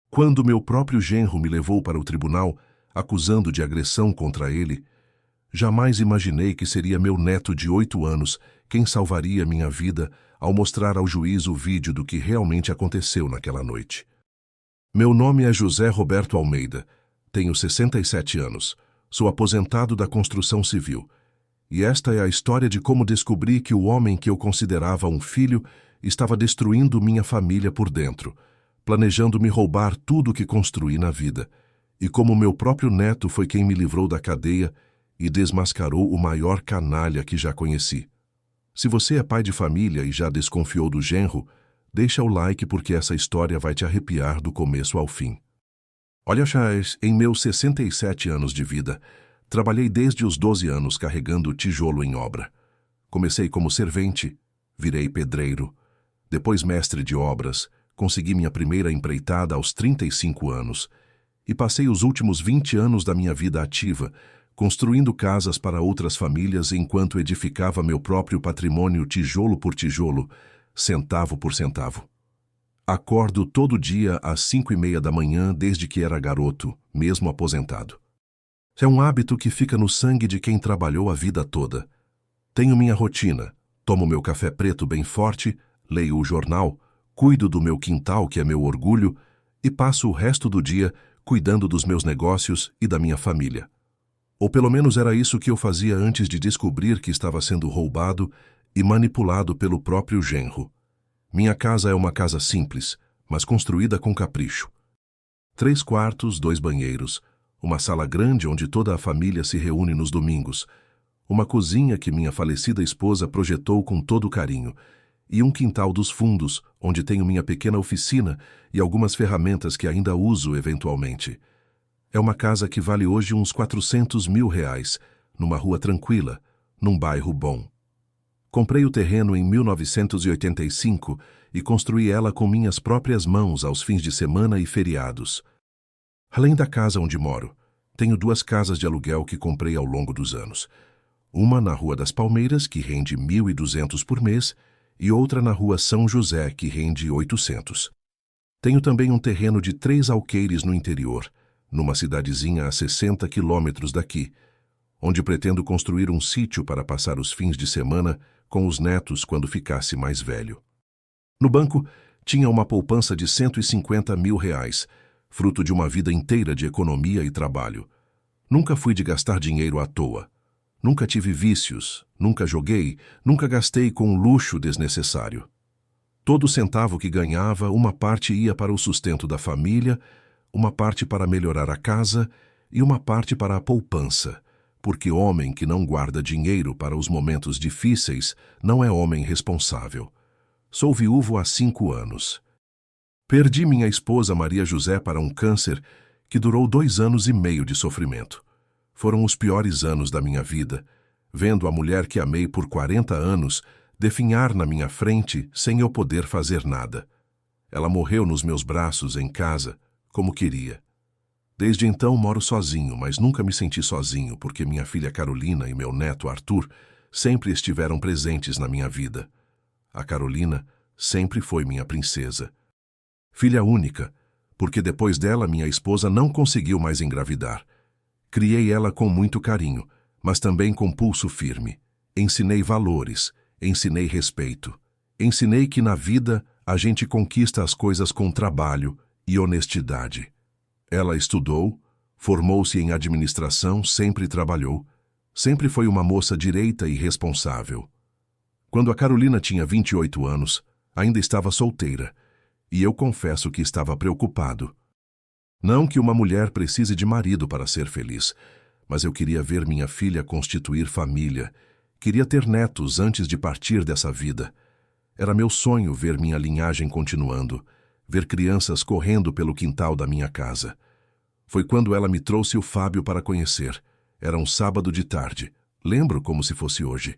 Quando meu próprio genro me levou para o tribunal, acusando de agressão contra ele, jamais imaginei que seria meu neto de 8 anos quem salvaria minha vida ao mostrar ao juiz o vídeo do que realmente aconteceu naquela noite. Meu nome é José Roberto Almeida, tenho 67 anos, sou aposentado da construção civil, e esta é a história de como descobri que o homem que eu considerava um filho estava destruindo minha família por dentro, planejando me roubar tudo o que construí na vida, e como meu próprio neto foi quem me livrou da cadeia e desmascarou o maior canalha que já conheci. Se você é pai de família e já desconfiou do genro, deixa o like porque essa história vai te arrepiar do começo ao fim. Olha, Charles, em meus 67 anos de vida, trabalhei desde os 12 anos carregando tijolo em obra. Comecei como servente, virei pedreiro, depois mestre de obras, consegui minha primeira empreitada aos 35 anos e passei os últimos 20 anos da minha vida ativa, construindo casas para outras famílias enquanto edificava meu próprio patrimônio tijolo por tijolo, centavo por centavo. Acordo todo dia às 5:30 da manhã desde que era garoto, mesmo aposentado. É um hábito que fica no sangue de quem trabalhou a vida toda. Tenho minha rotina, tomo meu café preto bem forte, leio o jornal, cuido do meu quintal, que é meu orgulho, e passo o resto do dia cuidando dos meus negócios e da minha família. Ou pelo menos era isso que eu fazia antes de descobrir que estava sendo roubado e manipulado pelo próprio genro. Minha casa é uma casa simples, mas construída com capricho. 3 quartos, 2 banheiros, uma sala grande onde toda a família se reúne nos domingos, uma cozinha que minha falecida esposa projetou com todo carinho, e um quintal dos fundos, onde tenho minha pequena oficina e algumas ferramentas que ainda uso eventualmente. É uma casa que vale hoje uns R$400 mil, numa rua tranquila, num bairro bom. Comprei o terreno em 1985 e construí ela com minhas próprias mãos aos fins de semana e feriados. Além da casa onde moro, tenho 2 casas de aluguel que comprei ao longo dos anos. Uma na Rua das Palmeiras, que rende R$1.200 por mês, e outra na Rua São José, que rende R$800. Tenho também um terreno de 3 alqueires no interior, numa cidadezinha a 60 quilômetros daqui, onde pretendo construir um sítio para passar os fins de semana com os netos quando ficasse mais velho. No banco, tinha uma poupança de R$150 mil, fruto de uma vida inteira de economia e trabalho. Nunca fui de gastar dinheiro à toa. Nunca tive vícios, nunca joguei, nunca gastei com luxo desnecessário. Todo centavo que ganhava, uma parte ia para o sustento da família, uma parte para melhorar a casa e uma parte para a poupança, porque homem que não guarda dinheiro para os momentos difíceis não é homem responsável. Sou viúvo há 5 anos. Perdi minha esposa Maria José para um câncer que durou 2 anos e meio de sofrimento. Foram os piores anos da minha vida, vendo a mulher que amei por 40 anos definhar na minha frente sem eu poder fazer nada. Ela morreu nos meus braços em casa, como queria. Desde então moro sozinho, mas nunca me senti sozinho porque minha filha Carolina e meu neto Arthur sempre estiveram presentes na minha vida. A Carolina sempre foi minha princesa. Filha única, porque depois dela minha esposa não conseguiu mais engravidar. Criei ela com muito carinho, mas também com pulso firme. Ensinei valores, ensinei respeito. Ensinei que na vida a gente conquista as coisas com trabalho e honestidade. Ela estudou, formou-se em administração, sempre trabalhou. Sempre foi uma moça direita e responsável. Quando a Carolina tinha 28 anos, ainda estava solteira, e eu confesso que estava preocupado. Não que uma mulher precise de marido para ser feliz, mas eu queria ver minha filha constituir família, queria ter netos antes de partir dessa vida. Era meu sonho ver minha linhagem continuando, ver crianças correndo pelo quintal da minha casa. Foi quando ela me trouxe o Fábio para conhecer. Era um sábado de tarde, lembro como se fosse hoje.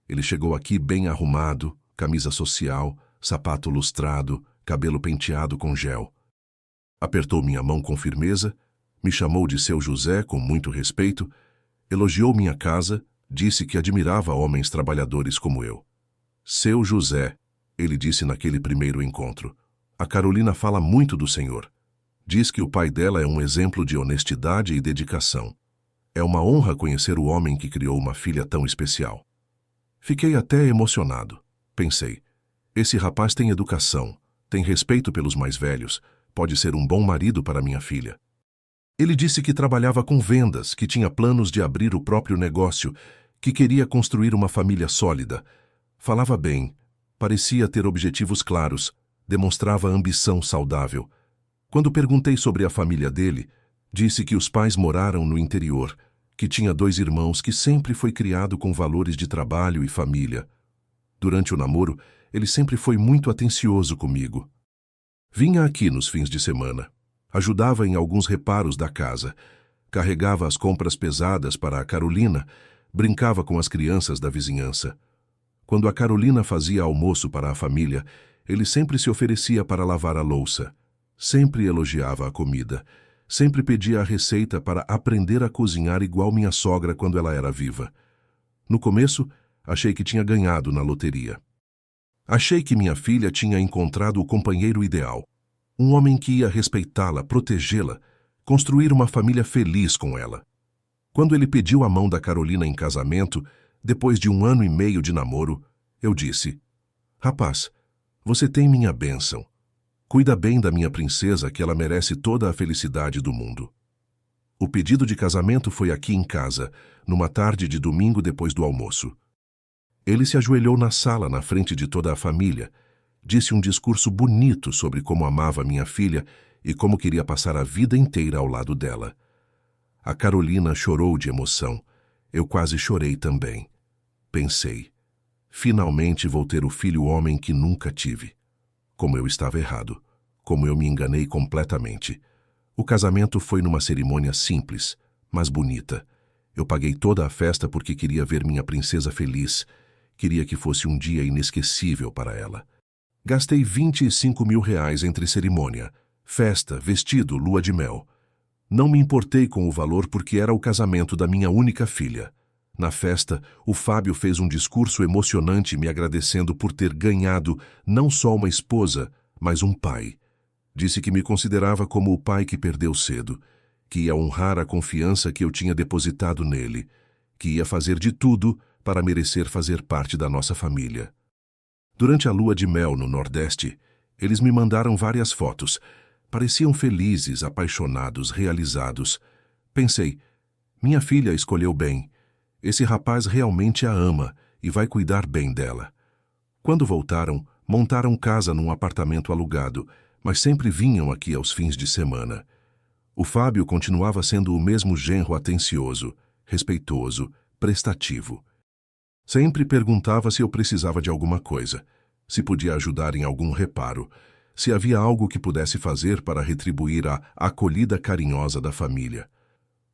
Ele chegou aqui bem arrumado, camisa social, sapato lustrado, cabelo penteado com gel. Apertou minha mão com firmeza, me chamou de seu José com muito respeito, elogiou minha casa, disse que admirava homens trabalhadores como eu. Seu José, ele disse naquele primeiro encontro, a Carolina fala muito do senhor. Diz que o pai dela é um exemplo de honestidade e dedicação. É uma honra conhecer o homem que criou uma filha tão especial. Fiquei até emocionado. Pensei, esse rapaz tem educação, tem respeito pelos mais velhos, pode ser um bom marido para minha filha. Ele disse que trabalhava com vendas, que tinha planos de abrir o próprio negócio, que queria construir uma família sólida. Falava bem, parecia ter objetivos claros, demonstrava ambição saudável. Quando perguntei sobre a família dele, disse que os pais moraram no interior, que tinha 2 irmãos, que sempre foi criado com valores de trabalho e família. Durante o namoro, ele sempre foi muito atencioso comigo. Vinha aqui nos fins de semana. Ajudava em alguns reparos da casa, carregava as compras pesadas para a Carolina, brincava com as crianças da vizinhança. Quando a Carolina fazia almoço para a família, ele sempre se oferecia para lavar a louça. Sempre elogiava a comida. Sempre pedia a receita para aprender a cozinhar igual minha sogra quando ela era viva. No começo, achei que tinha ganhado na loteria. Achei que minha filha tinha encontrado o companheiro ideal. Um homem que ia respeitá-la, protegê-la, construir uma família feliz com ela. Quando ele pediu a mão da Carolina em casamento, depois de 1 ano e meio de namoro, eu disse: "Rapaz, você tem minha bênção. Cuida bem da minha princesa, que ela merece toda a felicidade do mundo." O pedido de casamento foi aqui em casa, numa tarde de domingo depois do almoço. Ele se ajoelhou na sala, na frente de toda a família, disse um discurso bonito sobre como amava minha filha e como queria passar a vida inteira ao lado dela. A Carolina chorou de emoção. Eu quase chorei também. Pensei, finalmente vou ter o filho homem que nunca tive. Como eu estava errado. Como eu me enganei completamente. O casamento foi numa cerimônia simples, mas bonita. Eu paguei toda a festa porque queria ver minha princesa feliz. Queria que fosse um dia inesquecível para ela. Gastei R$ 25.000 entre cerimônia, festa, vestido, lua de mel. Não me importei com o valor porque era o casamento da minha única filha. Na festa, o Fábio fez um discurso emocionante me agradecendo por ter ganhado não só uma esposa, mas um pai. Disse que me considerava como o pai que perdeu cedo, que ia honrar a confiança que eu tinha depositado nele, que ia fazer de tudo para merecer fazer parte da nossa família. Durante a lua de mel no Nordeste, eles me mandaram várias fotos. Pareciam felizes, apaixonados, realizados. Pensei, minha filha escolheu bem. Esse rapaz realmente a ama e vai cuidar bem dela. Quando voltaram, montaram casa num apartamento alugado, mas sempre vinham aqui aos fins de semana. O Fábio continuava sendo o mesmo genro atencioso, respeitoso, prestativo. Sempre perguntava se eu precisava de alguma coisa, se podia ajudar em algum reparo, se havia algo que pudesse fazer para retribuir a acolhida carinhosa da família.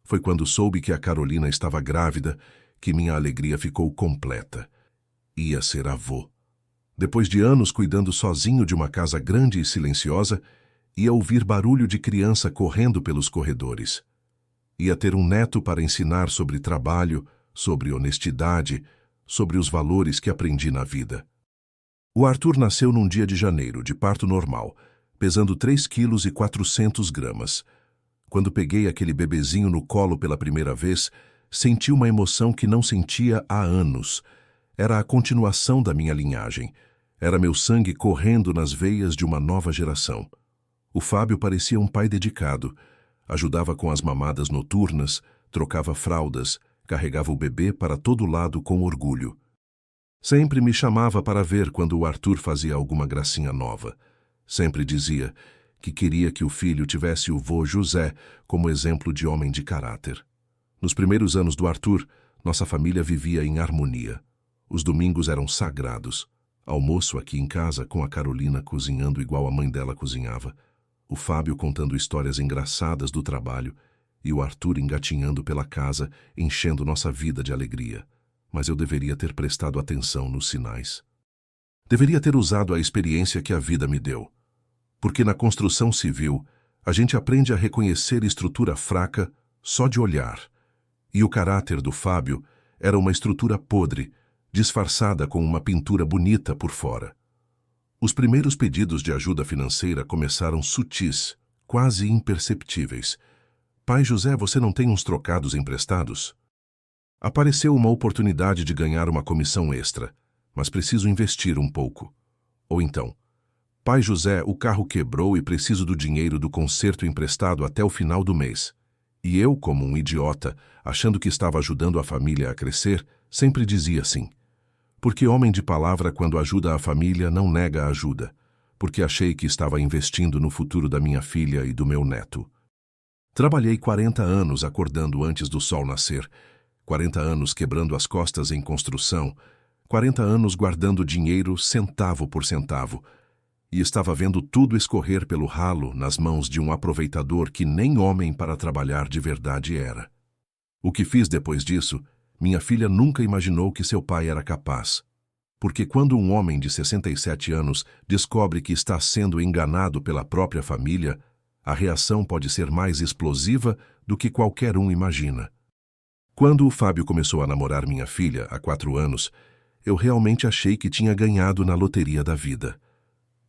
Foi quando soube que a Carolina estava grávida que minha alegria ficou completa. Ia ser avô. Depois de anos cuidando sozinho de uma casa grande e silenciosa, ia ouvir barulho de criança correndo pelos corredores. Ia ter um neto para ensinar sobre trabalho, sobre honestidade, sobre os valores que aprendi na vida. O Arthur nasceu num dia de janeiro, de parto normal, pesando 3,4 kg. Quando peguei aquele bebezinho no colo pela primeira vez, senti uma emoção que não sentia há anos. Era a continuação da minha linhagem. Era meu sangue correndo nas veias de uma nova geração. O Fábio parecia um pai dedicado. Ajudava com as mamadas noturnas, trocava fraldas, carregava o bebê para todo lado com orgulho. Sempre me chamava para ver quando o Arthur fazia alguma gracinha nova. Sempre dizia que queria que o filho tivesse o vô José como exemplo de homem de caráter. Nos primeiros anos do Arthur, nossa família vivia em harmonia. Os domingos eram sagrados. Almoço aqui em casa com a Carolina cozinhando igual a mãe dela cozinhava. O Fábio contando histórias engraçadas do trabalho e o Arthur engatinhando pela casa, enchendo nossa vida de alegria. Mas eu deveria ter prestado atenção nos sinais. Deveria ter usado a experiência que a vida me deu. Porque na construção civil, a gente aprende a reconhecer estrutura fraca só de olhar. E o caráter do Fábio era uma estrutura podre, disfarçada com uma pintura bonita por fora. Os primeiros pedidos de ajuda financeira começaram sutis, quase imperceptíveis. Pai José, você não tem uns trocados emprestados? Apareceu uma oportunidade de ganhar uma comissão extra, mas preciso investir um pouco. Ou então, pai José, o carro quebrou e preciso do dinheiro do conserto emprestado até o final do mês. E eu, como um idiota, achando que estava ajudando a família a crescer, sempre dizia assim: porque homem de palavra, quando ajuda a família, não nega a ajuda, porque achei que estava investindo no futuro da minha filha e do meu neto. Trabalhei 40 anos acordando antes do sol nascer, 40 anos quebrando as costas em construção, 40 anos guardando dinheiro centavo por centavo, e estava vendo tudo escorrer pelo ralo nas mãos de um aproveitador que nem homem para trabalhar de verdade era. O que fiz depois disso, minha filha nunca imaginou que seu pai era capaz. Porque quando um homem de 67 anos descobre que está sendo enganado pela própria família, a reação pode ser mais explosiva do que qualquer um imagina. Quando o Fábio começou a namorar minha filha, há 4 anos, eu realmente achei que tinha ganhado na loteria da vida.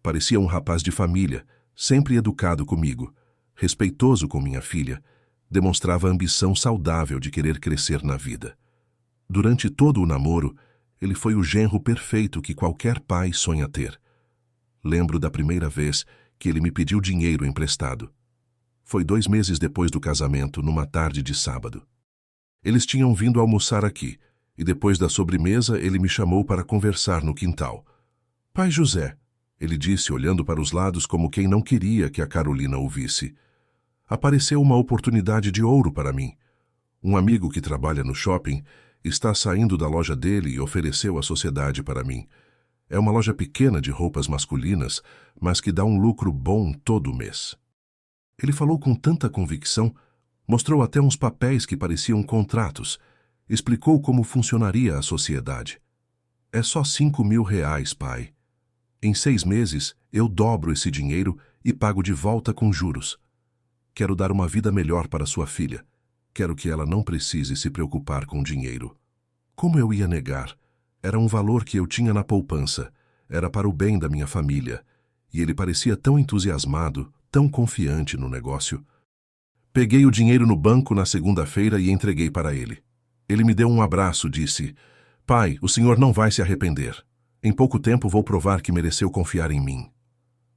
Parecia um rapaz de família, sempre educado comigo, respeitoso com minha filha, demonstrava ambição saudável de querer crescer na vida. Durante todo o namoro, ele foi o genro perfeito que qualquer pai sonha ter. Lembro da primeira vez que ele me pediu dinheiro emprestado. Foi 2 meses depois do casamento, numa tarde de sábado. Eles tinham vindo almoçar aqui, e depois da sobremesa ele me chamou para conversar no quintal. Pai José, ele disse olhando para os lados como quem não queria que a Carolina o visse. Apareceu uma oportunidade de ouro para mim. Um amigo que trabalha no shopping está saindo da loja dele e ofereceu a sociedade para mim. É uma loja pequena de roupas masculinas, mas que dá um lucro bom todo mês. Ele falou com tanta convicção, mostrou até uns papéis que pareciam contratos, explicou como funcionaria a sociedade. É só R$ 5.000, pai. Em 6 meses, eu dobro esse dinheiro e pago de volta com juros. Quero dar uma vida melhor para sua filha. Quero que ela não precise se preocupar com dinheiro. Como eu ia negar? Era um valor que eu tinha na poupança. Era para o bem da minha família. E ele parecia tão entusiasmado, tão confiante no negócio. Peguei o dinheiro no banco na segunda-feira e entreguei para ele. Ele me deu um abraço, disse: pai, o senhor não vai se arrepender. Em pouco tempo vou provar que mereceu confiar em mim.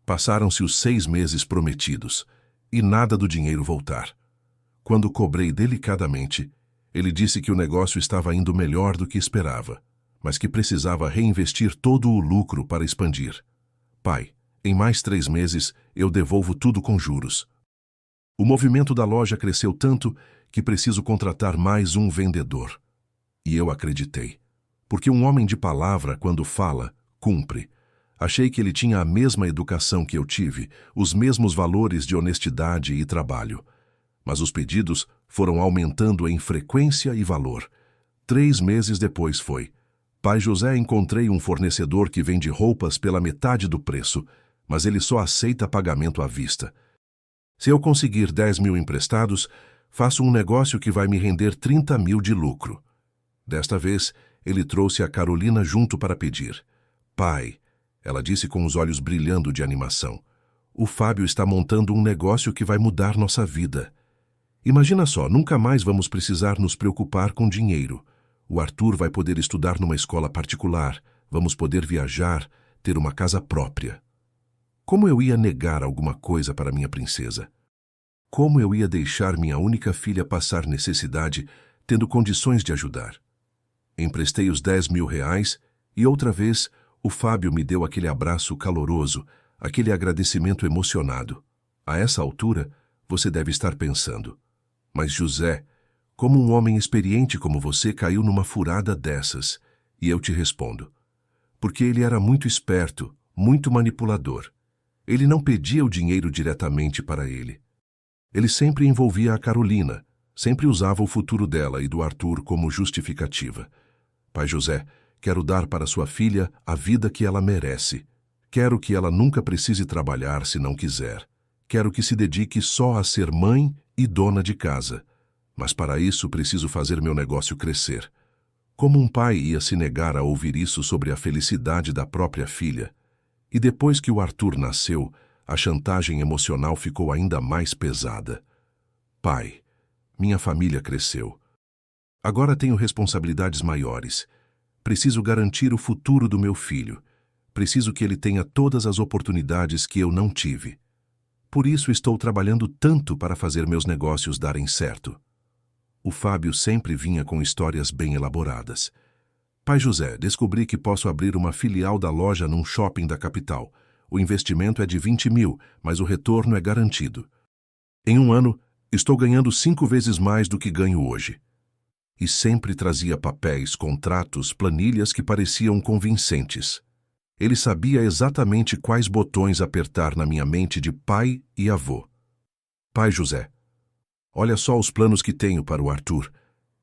Passaram-se os 6 meses prometidos, e nada do dinheiro voltar. Quando cobrei delicadamente, ele disse que o negócio estava indo melhor do que esperava, mas que precisava reinvestir todo o lucro para expandir. Pai, em mais 3 meses eu devolvo tudo com juros. O movimento da loja cresceu tanto que preciso contratar mais um vendedor. E eu acreditei. Porque um homem de palavra, quando fala, cumpre. Achei que ele tinha a mesma educação que eu tive, os mesmos valores de honestidade e trabalho. Mas os pedidos foram aumentando em frequência e valor. 3 meses depois foi: pai José, encontrei um fornecedor que vende roupas pela metade do preço, mas ele só aceita pagamento à vista. Se eu conseguir 10.000 emprestados, faço um negócio que vai me render 30.000 de lucro. Desta vez, ele trouxe a Carolina junto para pedir. Pai, ela disse com os olhos brilhando de animação, o Fábio está montando um negócio que vai mudar nossa vida. Imagina só, nunca mais vamos precisar nos preocupar com dinheiro. O Arthur vai poder estudar numa escola particular, vamos poder viajar, ter uma casa própria. Como eu ia negar alguma coisa para minha princesa? Como eu ia deixar minha única filha passar necessidade, tendo condições de ajudar? Emprestei os R$ 10.000 e outra vez o Fábio me deu aquele abraço caloroso, aquele agradecimento emocionado. A essa altura, você deve estar pensando: mas José, como um homem experiente como você caiu numa furada dessas? E eu te respondo: porque ele era muito esperto, muito manipulador. Ele não pedia o dinheiro diretamente para ele. Ele sempre envolvia a Carolina, sempre usava o futuro dela e do Arthur como justificativa. Pai José, quero dar para sua filha a vida que ela merece. Quero que ela nunca precise trabalhar se não quiser. Quero que se dedique só a ser mãe e dona de casa. Mas para isso preciso fazer meu negócio crescer. Como um pai ia se negar a ouvir isso sobre a felicidade da própria filha? E depois que o Arthur nasceu, a chantagem emocional ficou ainda mais pesada. Pai, minha família cresceu. Agora tenho responsabilidades maiores. Preciso garantir o futuro do meu filho. Preciso que ele tenha todas as oportunidades que eu não tive. Por isso estou trabalhando tanto para fazer meus negócios darem certo. O Fábio sempre vinha com histórias bem elaboradas. Pai José, descobri que posso abrir uma filial da loja num shopping da capital. O investimento é de 20 mil, mas o retorno é garantido. Em um ano, estou ganhando 5 vezes mais do que ganho hoje. E sempre trazia papéis, contratos, planilhas que pareciam convincentes. Ele sabia exatamente quais botões apertar na minha mente de pai e avô. Pai José, olha só os planos que tenho para o Arthur.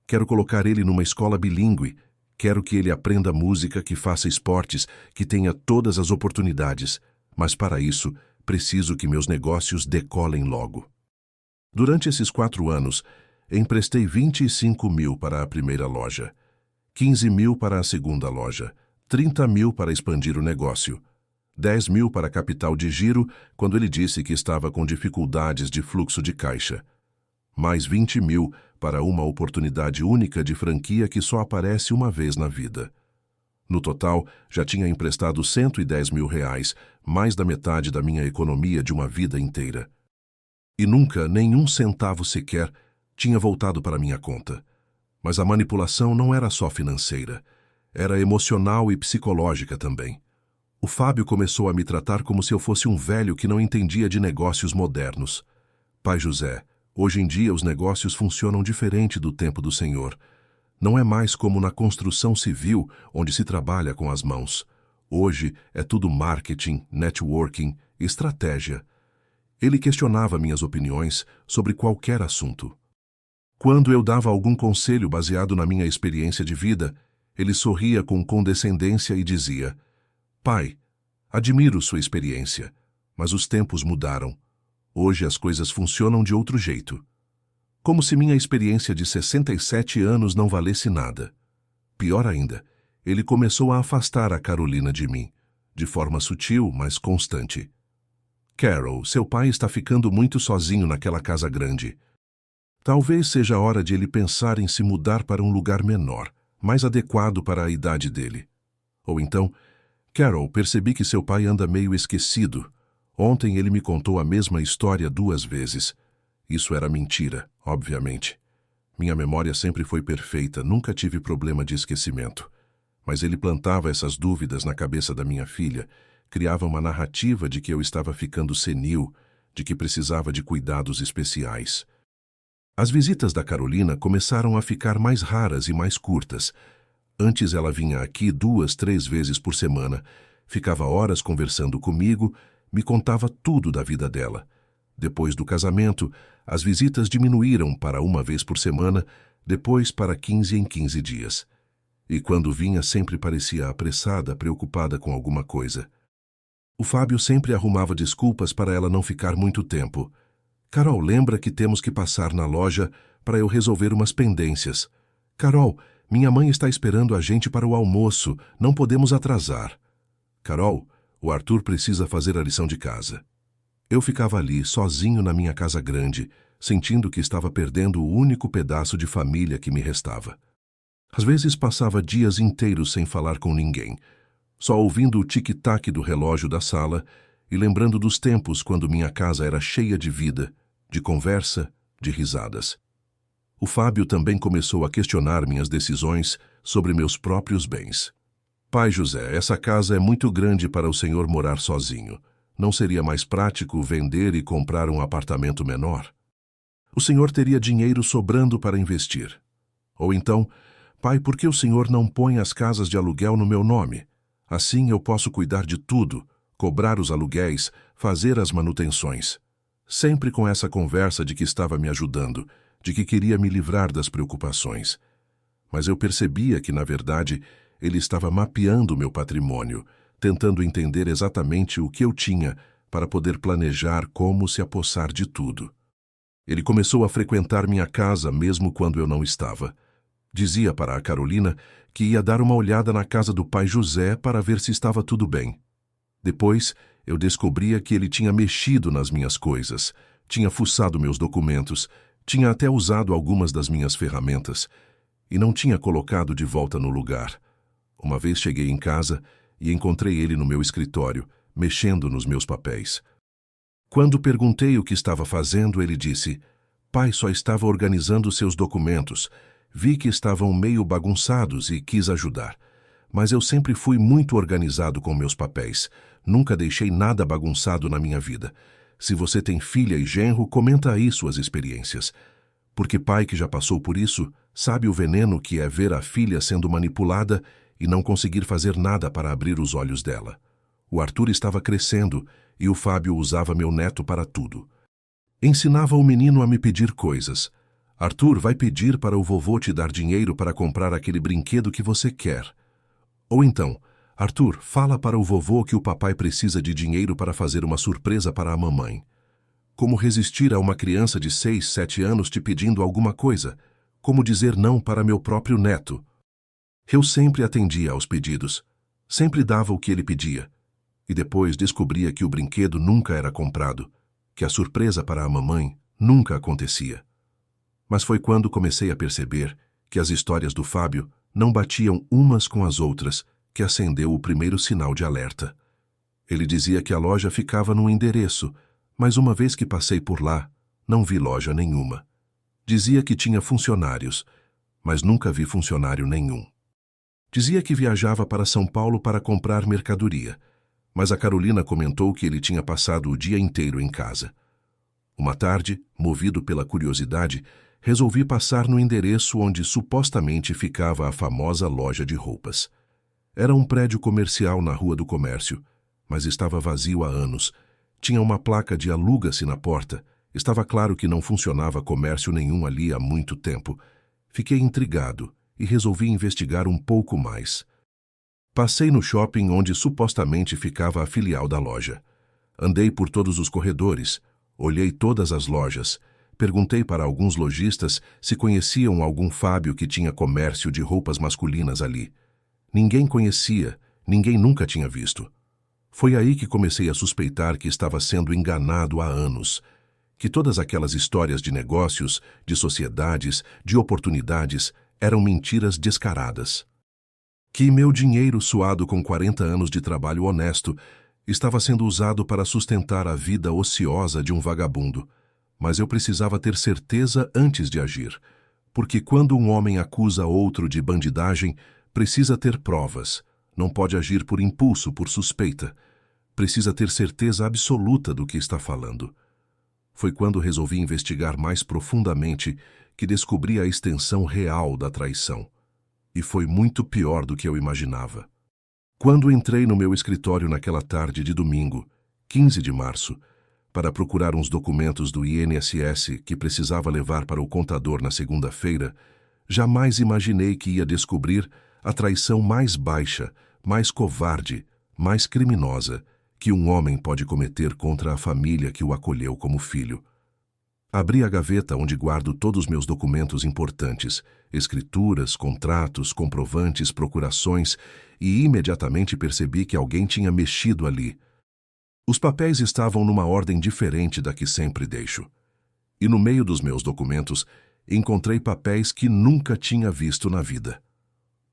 Quero colocar ele numa escola bilíngue. Quero que ele aprenda música, que faça esportes, que tenha todas as oportunidades. Mas para isso, preciso que meus negócios decolem logo. Durante esses 4 anos, emprestei 25 mil para a primeira loja, 15 mil para a segunda loja, 30 mil para expandir o negócio, 10 mil para capital de giro, quando ele disse que estava com dificuldades de fluxo de caixa, mais 20 mil para uma oportunidade única de franquia que só aparece uma vez na vida. No total, já tinha emprestado 110 mil reais, mais da metade da minha economia de uma vida inteira. E nunca, nenhum centavo sequer, tinha voltado para minha conta. Mas a manipulação não era só financeira, era emocional e psicológica também. O Fábio começou a me tratar como se eu fosse um velho que não entendia de negócios modernos. Pai José, hoje em dia os negócios funcionam diferente do tempo do Senhor. Não é mais como na construção civil, onde se trabalha com as mãos. Hoje é tudo marketing, networking, estratégia. Ele questionava minhas opiniões sobre qualquer assunto. Quando eu dava algum conselho baseado na minha experiência de vida, ele sorria com condescendência e dizia: Pai, admiro sua experiência, mas os tempos mudaram. Hoje as coisas funcionam de outro jeito. Como se minha experiência de 67 anos não valesse nada. Pior ainda, ele começou a afastar a Carolina de mim, de forma sutil, mas constante. Carol, seu pai está ficando muito sozinho naquela casa grande. Talvez seja a hora de ele pensar em se mudar para um lugar menor, mais adequado para a idade dele. Ou então, Carol, percebi que seu pai anda meio esquecido. Ontem ele me contou a mesma história 2 vezes. Isso era mentira, obviamente. Minha memória sempre foi perfeita, nunca tive problema de esquecimento. Mas ele plantava essas dúvidas na cabeça da minha filha, criava uma narrativa de que eu estava ficando senil, de que precisava de cuidados especiais. As visitas da Carolina começaram a ficar mais raras e mais curtas. Antes ela vinha aqui 2, 3 vezes por semana, ficava horas conversando comigo, me contava tudo da vida dela. Depois do casamento, as visitas diminuíram para 1 vez por semana, depois para 15 em 15 dias. E quando vinha, sempre parecia apressada, preocupada com alguma coisa. O Fábio sempre arrumava desculpas para ela não ficar muito tempo. Carol, lembra que temos que passar na loja para eu resolver umas pendências. Carol, minha mãe está esperando a gente para o almoço, não podemos atrasar. Carol, o Arthur precisa fazer a lição de casa. Eu ficava ali, sozinho na minha casa grande, sentindo que estava perdendo o único pedaço de família que me restava. Às vezes passava dias inteiros sem falar com ninguém, só ouvindo o tic-tac do relógio da sala e lembrando dos tempos quando minha casa era cheia de vida, de conversa, de risadas. O Fábio também começou a questionar minhas decisões sobre meus próprios bens. Pai José, essa casa é muito grande para o senhor morar sozinho. Não seria mais prático vender e comprar um apartamento menor? O senhor teria dinheiro sobrando para investir. Ou então, pai, por que o senhor não põe as casas de aluguel no meu nome? Assim eu posso cuidar de tudo, cobrar os aluguéis, fazer as manutenções. Sempre com essa conversa de que estava me ajudando, de que queria me livrar das preocupações. Mas eu percebia que, na verdade, ele estava mapeando meu patrimônio, tentando entender exatamente o que eu tinha para poder planejar como se apossar de tudo. Ele começou a frequentar minha casa mesmo quando eu não estava. Dizia para a Carolina que ia dar uma olhada na casa do pai José para ver se estava tudo bem. Depois, eu descobria que ele tinha mexido nas minhas coisas, tinha fuçado meus documentos, tinha até usado algumas das minhas ferramentas e não tinha colocado de volta no lugar. Uma vez cheguei em casa e encontrei ele no meu escritório, mexendo nos meus papéis. Quando perguntei o que estava fazendo, ele disse: "Pai, só estava organizando seus documentos. Vi que estavam meio bagunçados e quis ajudar. Mas eu sempre fui muito organizado com meus papéis. Nunca deixei nada bagunçado na minha vida. Se você tem filha e genro, comenta aí suas experiências. Porque pai que já passou por isso, sabe o veneno que é ver a filha sendo manipulada e não conseguir fazer nada para abrir os olhos dela. O Arthur estava crescendo e o Fábio usava meu neto para tudo. Ensinava o menino a me pedir coisas. Arthur, vai pedir para o vovô te dar dinheiro para comprar aquele brinquedo que você quer. Ou então, Arthur, fala para o vovô que o papai precisa de dinheiro para fazer uma surpresa para a mamãe. Como resistir a uma criança de 6, 7 anos te pedindo alguma coisa? Como dizer não para meu próprio neto? Eu sempre atendia aos pedidos. Sempre dava o que ele pedia. E depois descobria que o brinquedo nunca era comprado, que a surpresa para a mamãe nunca acontecia. Mas foi quando comecei a perceber que as histórias do Fábio não batiam umas com as outras que acendeu o primeiro sinal de alerta. Ele dizia que a loja ficava num endereço, mas uma vez que passei por lá, não vi loja nenhuma. Dizia que tinha funcionários, mas nunca vi funcionário nenhum. Dizia que viajava para São Paulo para comprar mercadoria, mas a Carolina comentou que ele tinha passado o dia inteiro em casa. Uma tarde, movido pela curiosidade, resolvi passar no endereço onde supostamente ficava a famosa loja de roupas. Era um prédio comercial na Rua do Comércio, mas estava vazio há anos. Tinha uma placa de aluga-se na porta. Estava claro que não funcionava comércio nenhum ali há muito tempo. Fiquei intrigado e resolvi investigar um pouco mais. Passei no shopping onde supostamente ficava a filial da loja. Andei por todos os corredores, olhei todas as lojas, perguntei para alguns lojistas se conheciam algum Fábio que tinha comércio de roupas masculinas ali. Ninguém conhecia, ninguém nunca tinha visto. Foi aí que comecei a suspeitar que estava sendo enganado há anos, que todas aquelas histórias de negócios, de sociedades, de oportunidades eram mentiras descaradas. Que meu dinheiro suado com 40 anos de trabalho honesto estava sendo usado para sustentar a vida ociosa de um vagabundo. Mas eu precisava ter certeza antes de agir, porque quando um homem acusa outro de bandidagem, precisa ter provas, não pode agir por impulso, por suspeita. Precisa ter certeza absoluta do que está falando. Foi quando resolvi investigar mais profundamente que descobri a extensão real da traição. E foi muito pior do que eu imaginava. Quando entrei no meu escritório naquela tarde de domingo, 15 de março, para procurar uns documentos do INSS que precisava levar para o contador na segunda-feira, jamais imaginei que ia descobrir a traição mais baixa, mais covarde, mais criminosa que um homem pode cometer contra a família que o acolheu como filho. Abri a gaveta onde guardo todos os meus documentos importantes, escrituras, contratos, comprovantes, procurações, e imediatamente percebi que alguém tinha mexido ali. Os papéis estavam numa ordem diferente da que sempre deixo. E no meio dos meus documentos, encontrei papéis que nunca tinha visto na vida.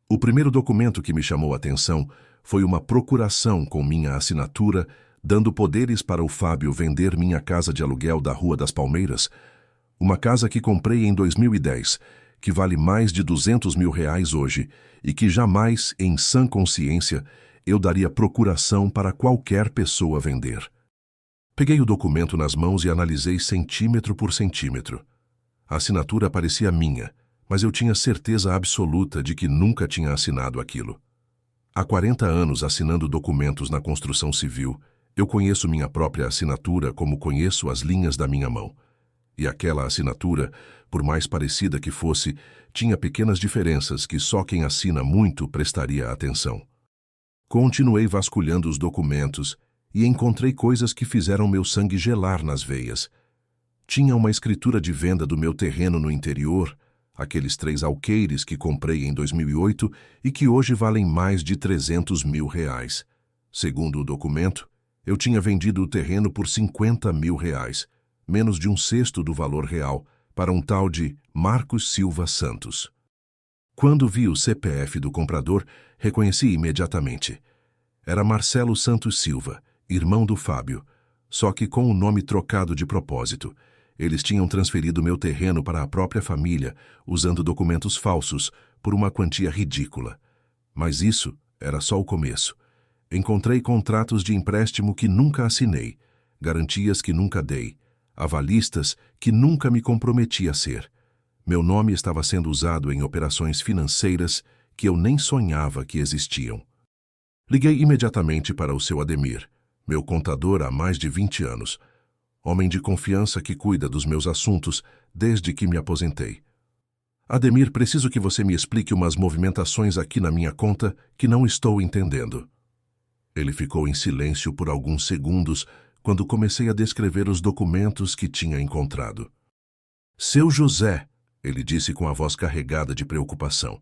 O primeiro documento que me chamou a atenção foi uma procuração com minha assinatura, dando poderes para o Fábio vender minha casa de aluguel da Rua das Palmeiras, uma casa que comprei em 2010, que vale mais de R$200 mil hoje e que jamais, em sã consciência, eu daria procuração para qualquer pessoa vender. Peguei o documento nas mãos e analisei centímetro por centímetro. A assinatura parecia minha, mas eu tinha certeza absoluta de que nunca tinha assinado aquilo. Há 40 anos assinando documentos na construção civil, eu conheço minha própria assinatura como conheço as linhas da minha mão. E aquela assinatura, por mais parecida que fosse, tinha pequenas diferenças que só quem assina muito prestaria atenção. Continuei vasculhando os documentos e encontrei coisas que fizeram meu sangue gelar nas veias. Tinha uma escritura de venda do meu terreno no interior, aqueles 3 alqueires que comprei em 2008 e que hoje valem mais de R$300 mil. Segundo o documento, Eu tinha vendido o terreno por 50 mil reais, menos de um sexto do valor real, para um tal de Marcos Silva Santos. Quando vi o CPF do comprador, reconheci imediatamente. Era Marcelo Santos Silva, irmão do Fábio, só que com o nome trocado de propósito. Eles tinham transferido meu terreno para a própria família, usando documentos falsos, por uma quantia ridícula. Mas isso era só o começo. Encontrei contratos de empréstimo que nunca assinei, garantias que nunca dei, avalistas que nunca me comprometi a ser. Meu nome estava sendo usado em operações financeiras que eu nem sonhava que existiam. Liguei imediatamente para o seu Ademir, meu contador há mais de 20 anos, homem de confiança que cuida dos meus assuntos desde que me aposentei. Ademir, preciso que você me explique umas movimentações aqui na minha conta que não estou entendendo. Ele ficou em silêncio por alguns segundos quando comecei a descrever os documentos que tinha encontrado. Seu José, ele disse com a voz carregada de preocupação.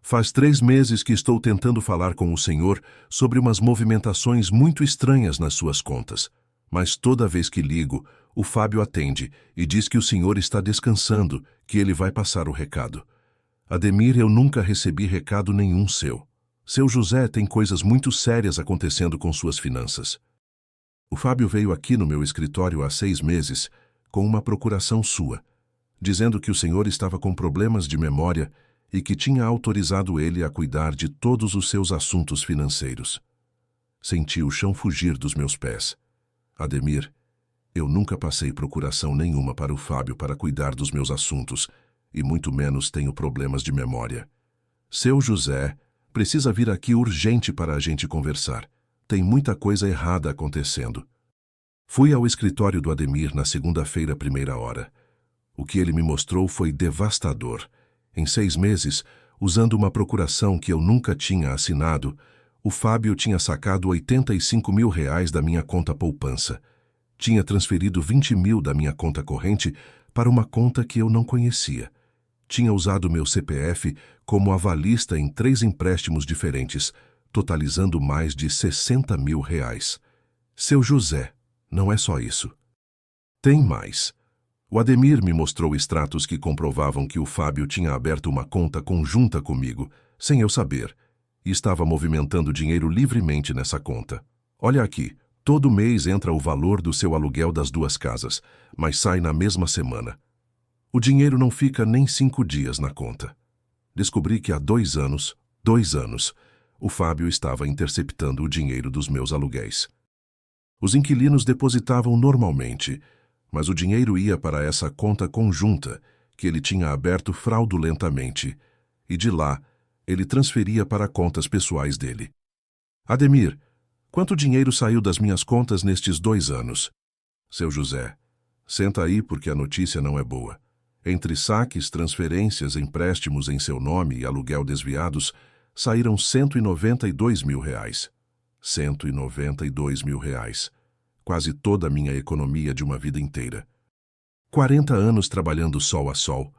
Faz 3 meses que estou tentando falar com o senhor sobre umas movimentações muito estranhas nas suas contas, mas toda vez que ligo, o Fábio atende e diz que o senhor está descansando, que ele vai passar o recado. Ademir, eu nunca recebi recado nenhum seu. Seu José tem coisas muito sérias acontecendo com suas finanças. O Fábio veio aqui no meu escritório há 6 meses com uma procuração sua, dizendo que o senhor estava com problemas de memória e que tinha autorizado ele a cuidar de todos os seus assuntos financeiros. Senti o chão fugir dos meus pés. Ademir, eu nunca passei procuração nenhuma para o Fábio para cuidar dos meus assuntos, e muito menos tenho problemas de memória. Seu José precisa vir aqui urgente para a gente conversar. Tem muita coisa errada acontecendo. Fui ao escritório do Ademir na segunda-feira, 1ª hora. O que ele me mostrou foi devastador. Em 6 meses, usando uma procuração que eu nunca tinha assinado, o Fábio tinha sacado 85 mil reais da minha conta poupança. Tinha transferido 20 mil da minha conta corrente para uma conta que eu não conhecia. Tinha usado meu CPF como avalista em 3 empréstimos diferentes, totalizando mais de 60 mil reais. Seu José, não é só isso. Tem mais. O Ademir me mostrou extratos que comprovavam que o Fábio tinha aberto uma conta conjunta comigo, sem eu saber, e estava movimentando dinheiro livremente nessa conta. Olha aqui, todo mês entra o valor do seu aluguel das 2 casas, mas sai na mesma semana. O dinheiro não fica nem 5 dias na conta. Descobri que há 2 anos, o Fábio estava interceptando o dinheiro dos meus aluguéis. Os inquilinos depositavam normalmente, mas o dinheiro ia para essa conta conjunta que ele tinha aberto fraudulentamente, e de lá ele transferia para contas pessoais dele. Ademir, quanto dinheiro saiu das minhas contas nestes 2 anos? Seu José, senta aí porque a notícia não é boa. Entre saques, transferências, empréstimos em seu nome e aluguel desviados, saíram 192 mil reais. 192 mil reais. Quase toda a minha economia de uma vida inteira. 40 anos trabalhando sol a sol,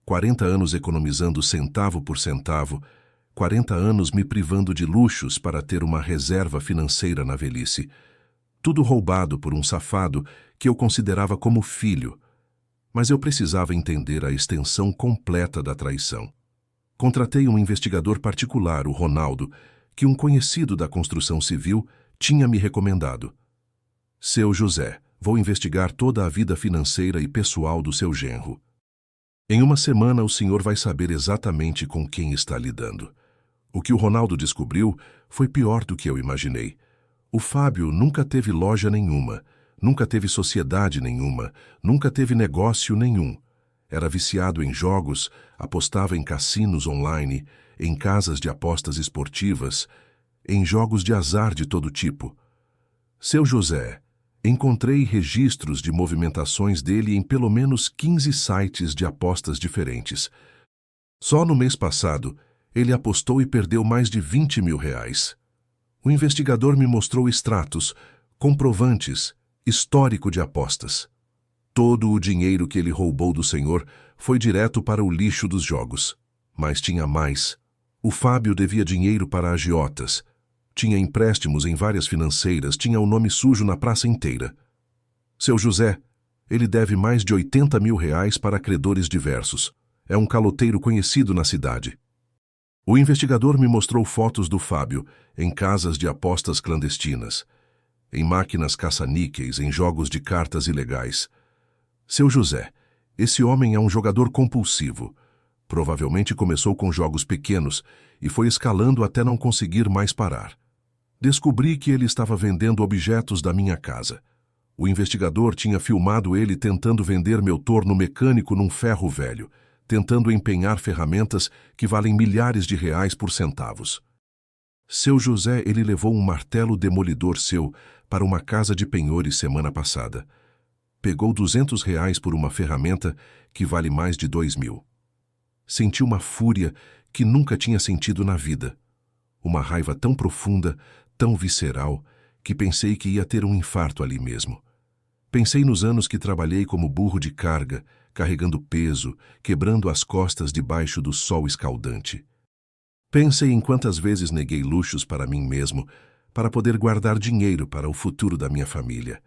40 anos economizando centavo por centavo, 40 anos me privando de luxos para ter uma reserva financeira na velhice. Tudo roubado por um safado que eu considerava como filho. Mas eu precisava entender a extensão completa da traição. Contratei um investigador particular, o Ronaldo, que um conhecido da construção civil tinha me recomendado. Seu José, vou investigar toda a vida financeira e pessoal do seu genro. Em uma semana o senhor vai saber exatamente com quem está lidando. O que o Ronaldo descobriu foi pior do que eu imaginei. O Fábio nunca teve loja nenhuma, nunca teve sociedade nenhuma, nunca teve negócio nenhum. Era viciado em jogos, apostava em cassinos online, em casas de apostas esportivas, em jogos de azar de todo tipo. Seu José, encontrei registros de movimentações dele em pelo menos 15 sites de apostas diferentes. Só no mês passado, ele apostou e perdeu mais de 20 mil reais. O investigador me mostrou extratos, comprovantes, histórico de apostas. Todo o dinheiro que ele roubou do senhor foi direto para o lixo dos jogos. Mas tinha mais. O Fábio devia dinheiro para agiotas, Tinha empréstimos em várias financeiras, tinha o nome sujo na praça inteira. Seu José, ele deve mais de 80 mil reais para credores diversos. É um caloteiro conhecido na cidade. O investigador me mostrou fotos do Fábio em casas de apostas clandestinas, em máquinas caça-níqueis, em jogos de cartas ilegais. Seu José, esse homem é um jogador compulsivo. Provavelmente começou com jogos pequenos e foi escalando até não conseguir mais parar. Descobri que ele estava vendendo objetos da minha casa. O investigador tinha filmado ele tentando vender meu torno mecânico num ferro velho, tentando empenhar ferramentas que valem milhares de reais por centavos. Seu José, ele levou um martelo demolidor seu para uma casa de penhores semana passada. Pegou 200 reais por uma ferramenta que vale mais de 2 mil. Senti uma fúria que nunca tinha sentido na vida. Uma raiva tão profunda, tão visceral, que pensei que ia ter um infarto ali mesmo. Pensei nos anos que trabalhei como burro de carga, carregando peso, quebrando as costas debaixo do sol escaldante. Pensei em quantas vezes neguei luxos para mim mesmo, para poder guardar dinheiro para o futuro da minha família.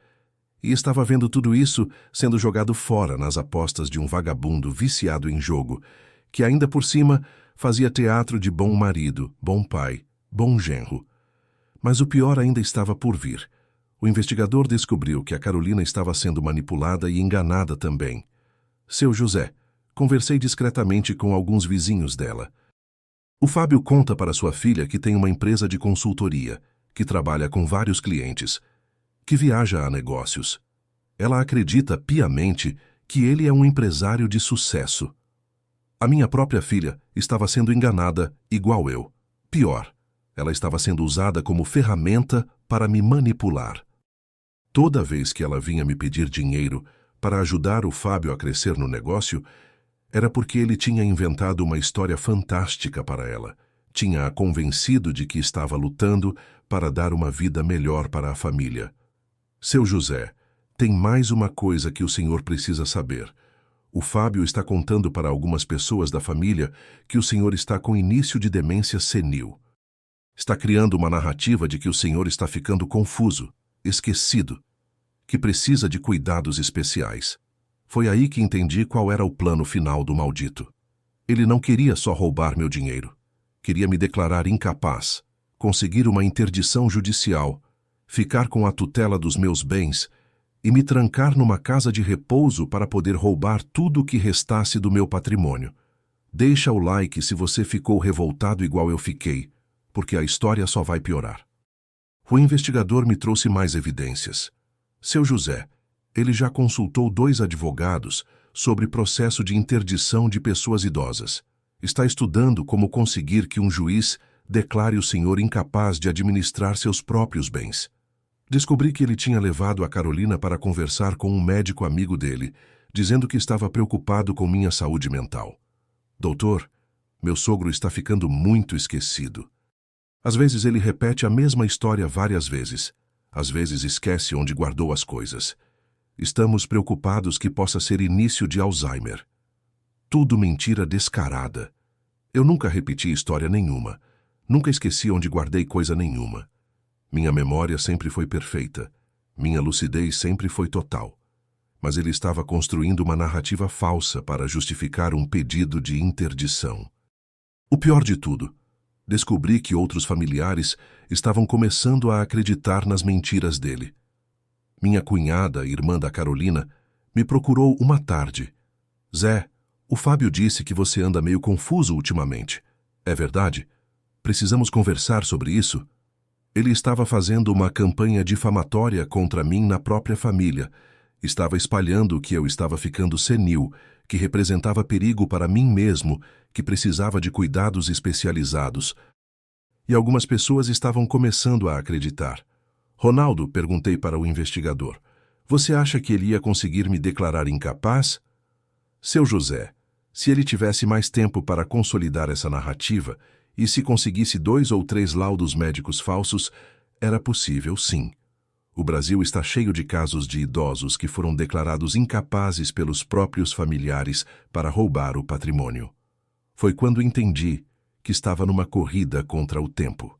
E estava vendo tudo isso sendo jogado fora nas apostas de um vagabundo viciado em jogo, que ainda por cima fazia teatro de bom marido, bom pai, bom genro. Mas o pior ainda estava por vir. O investigador descobriu que a Carolina estava sendo manipulada e enganada também. Seu José, conversei discretamente com alguns vizinhos dela. O Fábio conta para sua filha que tem uma empresa de consultoria, que trabalha com vários clientes, que viaja a negócios. Ela acredita piamente que ele é um empresário de sucesso. A minha própria filha estava sendo enganada igual eu. Pior, ela estava sendo usada como ferramenta para me manipular. Toda vez que ela vinha me pedir dinheiro para ajudar o Fábio a crescer no negócio, era porque ele tinha inventado uma história fantástica para ela. Tinha-a convencido de que estava lutando para dar uma vida melhor para a família. Seu José, tem mais uma coisa que o senhor precisa saber. O Fábio está contando para algumas pessoas da família que o senhor está com início de demência senil. Está criando uma narrativa de que o senhor está ficando confuso, esquecido, que precisa de cuidados especiais. Foi aí que entendi qual era o plano final do maldito. Ele não queria só roubar meu dinheiro. Queria me declarar incapaz, conseguir uma interdição judicial, ficar com a tutela dos meus bens e me trancar numa casa de repouso para poder roubar tudo o que restasse do meu patrimônio. Deixa o like se você ficou revoltado igual eu fiquei, porque a história só vai piorar. O investigador me trouxe mais evidências. Seu José, ele já consultou 2 advogados sobre processo de interdição de pessoas idosas. Está estudando como conseguir que um juiz declare o senhor incapaz de administrar seus próprios bens. Descobri que ele tinha levado a Carolina para conversar com um médico amigo dele, dizendo que estava preocupado com minha saúde mental. Doutor, meu sogro está ficando muito esquecido. Às vezes ele repete a mesma história várias vezes. Às vezes esquece onde guardou as coisas. Estamos preocupados que possa ser início de Alzheimer. Tudo mentira descarada. Eu nunca repeti história nenhuma. Nunca esqueci onde guardei coisa nenhuma. Minha memória sempre foi perfeita. Minha lucidez sempre foi total. Mas ele estava construindo uma narrativa falsa para justificar um pedido de interdição. O pior de tudo, descobri que outros familiares estavam começando a acreditar nas mentiras dele. Minha cunhada, irmã da Carolina, me procurou uma tarde. Zé, o Fábio disse que você anda meio confuso ultimamente. É verdade? Precisamos conversar sobre isso? Ele estava fazendo uma campanha difamatória contra mim na própria família. Estava espalhando que eu estava ficando senil, que representava perigo para mim mesmo, que precisava de cuidados especializados. E algumas pessoas estavam começando a acreditar. Ronaldo, perguntei para o investigador, você acha que ele ia conseguir me declarar incapaz? Seu José, se ele tivesse mais tempo para consolidar essa narrativa, e se conseguisse 2 ou 3 laudos médicos falsos, era possível, sim. O Brasil está cheio de casos de idosos que foram declarados incapazes pelos próprios familiares para roubar o patrimônio. Foi quando entendi que estava numa corrida contra o tempo.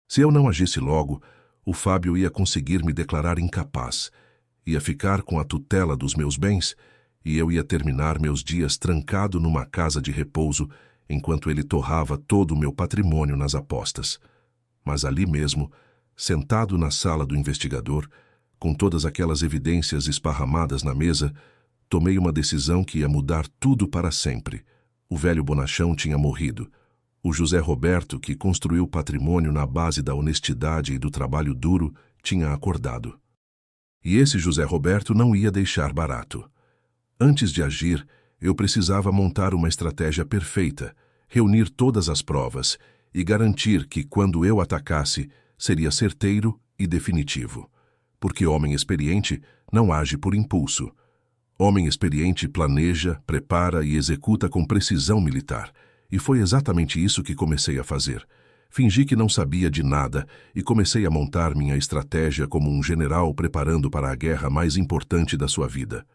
Se eu não agisse logo, o Fábio ia conseguir me declarar incapaz, ia ficar com a tutela dos meus bens e eu ia terminar meus dias trancado numa casa de repouso enquanto ele torrava todo o meu patrimônio nas apostas. Mas ali mesmo, sentado na sala do investigador, com todas aquelas evidências esparramadas na mesa, tomei uma decisão que ia mudar tudo para sempre. O velho bonachão tinha morrido. O José Roberto, que construiu patrimônio na base da honestidade e do trabalho duro, tinha acordado. E esse José Roberto não ia deixar barato. Antes de agir, eu precisava montar uma estratégia perfeita, reunir todas as provas e garantir que, quando eu atacasse, seria certeiro e definitivo. Porque homem experiente não age por impulso. Homem experiente planeja, prepara e executa com precisão militar. E foi exatamente isso que comecei a fazer. Fingi que não sabia de nada e comecei a montar minha estratégia como um general preparando para a guerra mais importante da sua vida.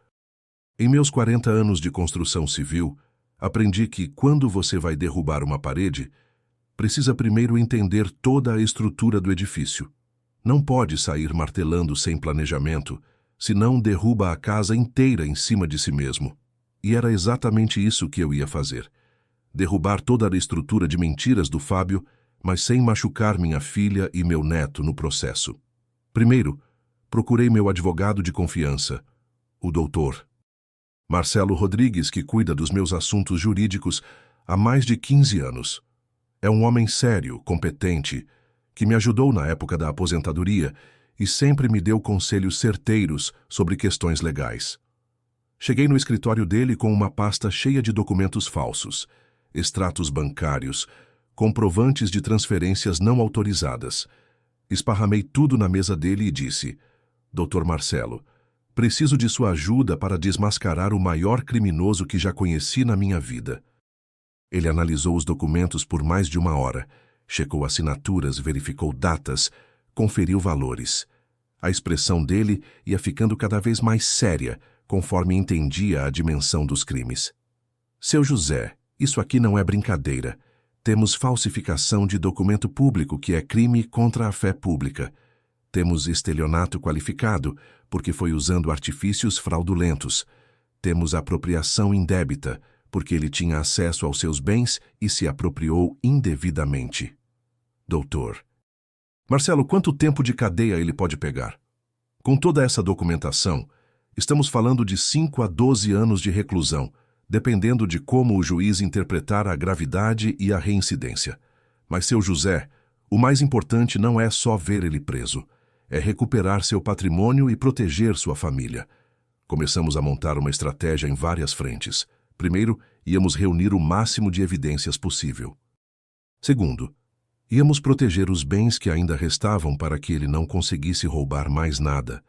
Em meus 40 anos de construção civil, aprendi que quando você vai derrubar uma parede, precisa primeiro entender toda a estrutura do edifício. Não pode sair martelando sem planejamento, senão derruba a casa inteira em cima de si mesmo. E era exatamente isso que eu ia fazer. Derrubar toda a estrutura de mentiras do Fábio, mas sem machucar minha filha e meu neto no processo. Primeiro, procurei meu advogado de confiança, o doutor Marcelo Rodrigues, que cuida dos meus assuntos jurídicos há mais de 15 anos. É um homem sério, competente, que me ajudou na época da aposentadoria e sempre me deu conselhos certeiros sobre questões legais. Cheguei no escritório dele com uma pasta cheia de documentos falsos, extratos bancários, comprovantes de transferências não autorizadas. Esparramei tudo na mesa dele e disse: Dr. Marcelo, preciso de sua ajuda para desmascarar o maior criminoso que já conheci na minha vida. Ele analisou os documentos por mais de 1 hora, checou assinaturas, verificou datas, conferiu valores. A expressão dele ia ficando cada vez mais séria, conforme entendia a dimensão dos crimes. Seu José, isso aqui não é brincadeira. Temos falsificação de documento público, que é crime contra a fé pública. Temos estelionato qualificado, porque foi usando artifícios fraudulentos. Temos apropriação indébita, porque ele tinha acesso aos seus bens e se apropriou indevidamente. Doutor Marcelo, quanto tempo de cadeia ele pode pegar? Com toda essa documentação, estamos falando de 5 a 12 anos de reclusão, dependendo de como o juiz interpretar a gravidade e a reincidência. Mas, seu José, o mais importante não é só ver ele preso, é recuperar seu patrimônio e proteger sua família. Começamos a montar uma estratégia em várias frentes. Primeiro, íamos reunir o máximo de evidências possível. Segundo, íamos proteger os bens que ainda restavam para que ele não conseguisse roubar mais nada.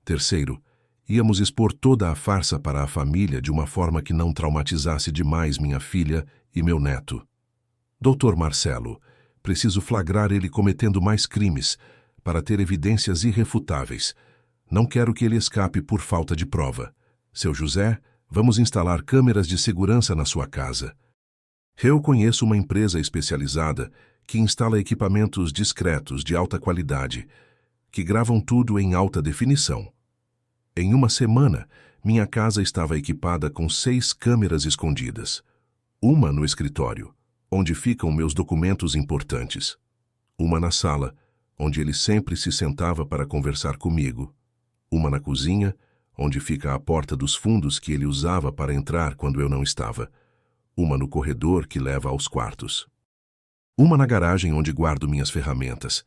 Terceiro, íamos expor toda a farsa para a família de uma forma que não traumatizasse demais minha filha e meu neto. Doutor Marcelo, preciso flagrar ele cometendo mais crimes para ter evidências irrefutáveis. Não quero que ele escape por falta de prova. Seu José, vamos instalar câmeras de segurança na sua casa. Eu conheço uma empresa especializada que instala equipamentos discretos de alta qualidade, que gravam tudo em alta definição. Em 1 semana, minha casa estava equipada com 6 câmeras escondidas. Uma no escritório, onde ficam meus documentos importantes. Uma na sala, onde ele sempre se sentava para conversar comigo. Uma na cozinha, onde fica a porta dos fundos que ele usava para entrar quando eu não estava. Uma no corredor que leva aos quartos. Uma na garagem onde guardo minhas ferramentas.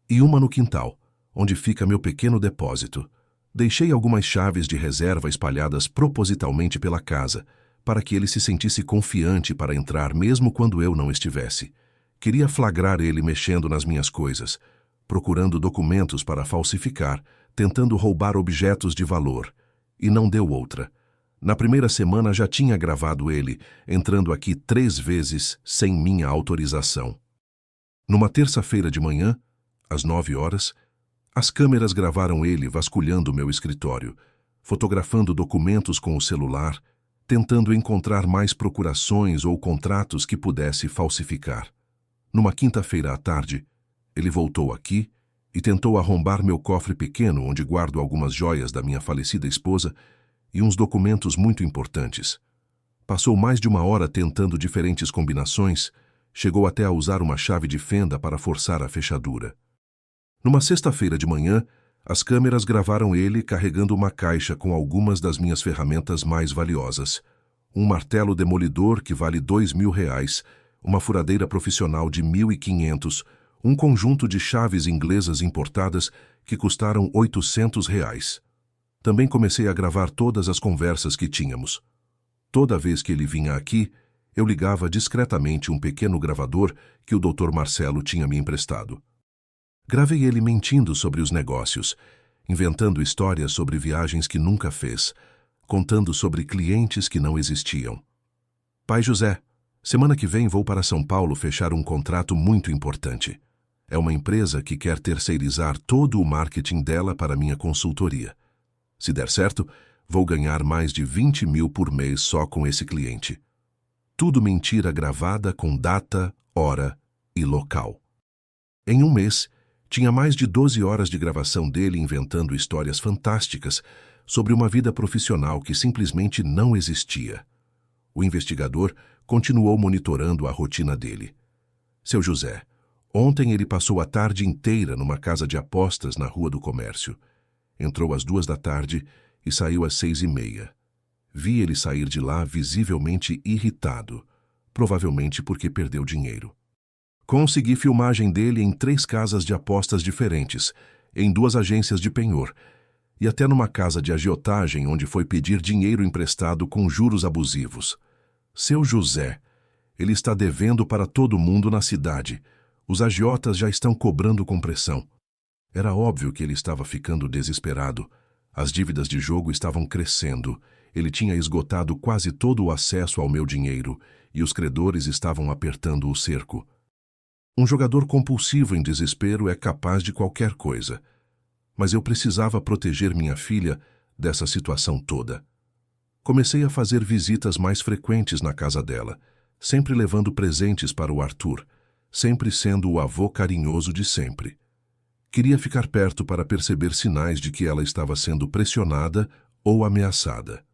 E uma no quintal, onde fica meu pequeno depósito. Deixei algumas chaves de reserva espalhadas propositalmente pela casa, para que ele se sentisse confiante para entrar mesmo quando eu não estivesse. Queria flagrar ele mexendo nas minhas coisas, procurando documentos para falsificar, tentando roubar objetos de valor. E não deu outra. Na primeira semana já tinha gravado ele, entrando aqui 3 vezes sem minha autorização. Numa terça-feira de manhã, às 9 horas, as câmeras gravaram ele vasculhando meu escritório, fotografando documentos com o celular, tentando encontrar mais procurações ou contratos que pudesse falsificar. Numa quinta-feira à tarde, Ele voltou aqui e tentou arrombar meu cofre pequeno onde guardo algumas joias da minha falecida esposa e uns documentos muito importantes. Passou mais de 1 hora tentando diferentes combinações, chegou até a usar uma chave de fenda para forçar a fechadura. Numa sexta-feira de manhã, as câmeras gravaram ele carregando uma caixa com algumas das minhas ferramentas mais valiosas. Um martelo demolidor que vale R$ 2.000, uma furadeira profissional de R$ 1.500, um conjunto de chaves inglesas importadas que custaram R$ 800. Também comecei a gravar todas as conversas que tínhamos. Toda vez que ele vinha aqui, eu ligava discretamente um pequeno gravador que o Dr. Marcelo tinha me emprestado. Gravei ele mentindo sobre os negócios, inventando histórias sobre viagens que nunca fez, contando sobre clientes que não existiam. Pai José, semana que vem vou para São Paulo fechar um contrato muito importante. É uma empresa que quer terceirizar todo o marketing dela para minha consultoria. Se der certo, vou ganhar mais de 20 mil por mês só com esse cliente. Tudo mentira gravada com data, hora e local. Em um mês, tinha mais de 12 horas de gravação dele inventando histórias fantásticas sobre uma vida profissional que simplesmente não existia. O investigador continuou monitorando a rotina dele. Seu José, ontem ele passou a tarde inteira numa casa de apostas na Rua do Comércio. Entrou às 2 da tarde e saiu às 6h30. Vi ele sair de lá visivelmente irritado, provavelmente porque perdeu dinheiro. Consegui filmagem dele em 3 casas de apostas diferentes, em 2 agências de penhor, e até numa casa de agiotagem onde foi pedir dinheiro emprestado com juros abusivos. Seu José, ele está devendo para todo mundo na cidade. Os agiotas já estão cobrando com pressão. Era óbvio que ele estava ficando desesperado. As dívidas de jogo estavam crescendo. Ele tinha esgotado quase todo o acesso ao meu dinheiro e os credores estavam apertando o cerco. Um jogador compulsivo em desespero é capaz de qualquer coisa. Mas eu precisava proteger minha filha dessa situação toda. Comecei a fazer visitas mais frequentes na casa dela, sempre levando presentes para o Arthur, sempre sendo o avô carinhoso de sempre. Queria ficar perto para perceber sinais de que ela estava sendo pressionada ou ameaçada.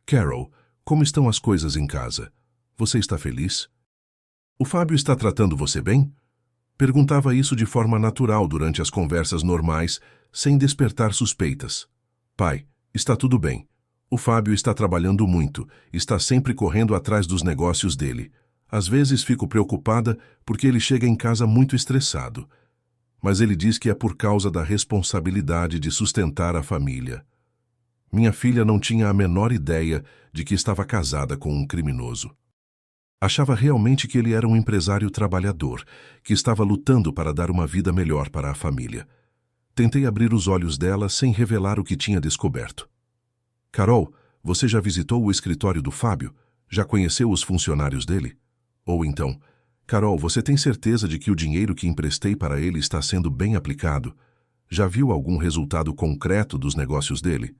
Carol, como estão as coisas em casa? Você está feliz? O Fábio está tratando você bem? Perguntava isso de forma natural durante as conversas normais, sem despertar suspeitas. Pai, está tudo bem. O Fábio está trabalhando muito, está sempre correndo atrás dos negócios dele. Às vezes fico preocupada porque ele chega em casa muito estressado. Mas ele diz que é por causa da responsabilidade de sustentar a família. Minha filha não tinha a menor ideia de que estava casada com um criminoso. Achava realmente que ele era um empresário trabalhador, que estava lutando para dar uma vida melhor para a família. Tentei abrir os olhos dela sem revelar o que tinha descoberto. Carol, você já visitou o escritório do Fábio? Já conheceu os funcionários dele? Ou então, Carol, você tem certeza de que o dinheiro que emprestei para ele está sendo bem aplicado? Já viu algum resultado concreto dos negócios dele?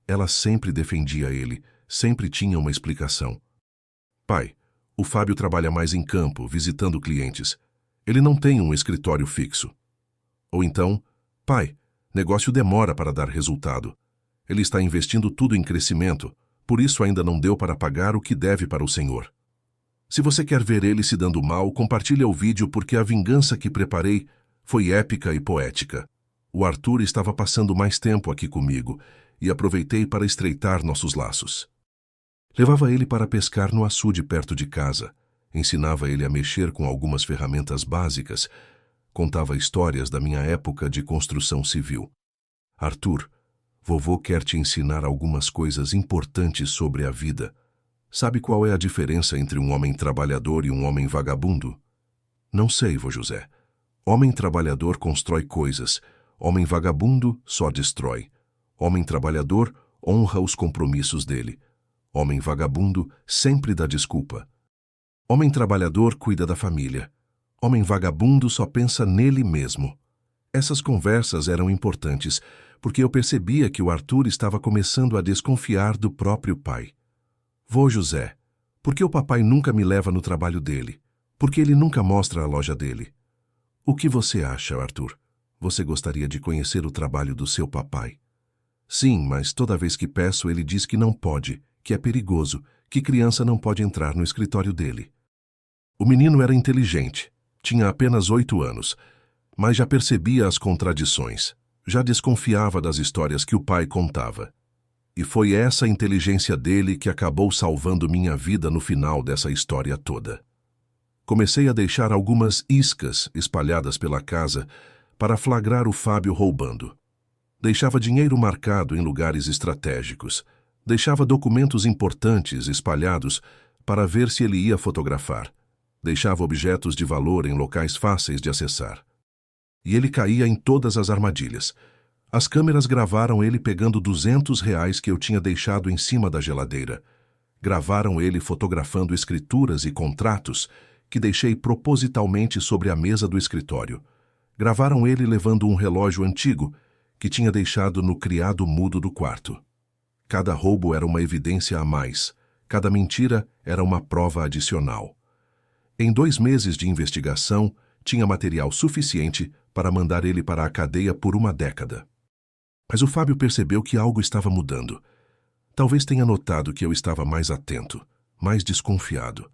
Ela sempre defendia ele, sempre tinha uma explicação. Pai, o Fábio trabalha mais em campo, visitando clientes. Ele não tem um escritório fixo. Ou então, pai, negócio demora para dar resultado. Ele está investindo tudo em crescimento, por isso ainda não deu para pagar o que deve para o senhor. Se você quer ver ele se dando mal, compartilhe o vídeo porque a vingança que preparei foi épica e poética. O Arthur estava passando mais tempo aqui comigo e aproveitei para estreitar nossos laços. Levava ele para pescar no açude perto de casa, ensinava ele a mexer com algumas ferramentas básicas, contava histórias da minha época de construção civil. Arthur, vovô quer te ensinar algumas coisas importantes sobre a vida. Sabe qual é a diferença entre um homem trabalhador e um homem vagabundo? Não sei, vô José. Homem trabalhador constrói coisas, homem vagabundo só destrói. Homem trabalhador honra os compromissos dele. Homem vagabundo sempre dá desculpa. Homem trabalhador cuida da família. Homem vagabundo só pensa nele mesmo. Essas conversas eram importantes, porque eu percebia que o Arthur estava começando a desconfiar do próprio pai. Vô José, por que o papai nunca me leva no trabalho dele? Por que ele nunca mostra a loja dele? O que você acha, Arthur? Você gostaria de conhecer o trabalho do seu papai? Sim, mas toda vez que peço, ele diz que não pode, que é perigoso, que criança não pode entrar no escritório dele. O menino era inteligente, tinha apenas 8 anos, mas já percebia as contradições, já desconfiava das histórias que o pai contava. E foi essa inteligência dele que acabou salvando minha vida no final dessa história toda. Comecei a deixar algumas iscas espalhadas pela casa para flagrar o Fábio roubando. Deixava dinheiro marcado em lugares estratégicos. Deixava documentos importantes espalhados para ver se ele ia fotografar. Deixava objetos de valor em locais fáceis de acessar. E ele caía em todas as armadilhas. As câmeras gravaram ele pegando R$ 200 que eu tinha deixado em cima da geladeira. Gravaram ele fotografando escrituras e contratos que deixei propositalmente sobre a mesa do escritório. Gravaram ele levando um relógio antigo que tinha deixado no criado mudo do quarto. Cada roubo era uma evidência a mais. Cada mentira era uma prova adicional. Em 2 meses de investigação, tinha material suficiente para mandar ele para a cadeia por 1 década. Mas o Fábio percebeu que algo estava mudando. Talvez tenha notado que eu estava mais atento, mais desconfiado.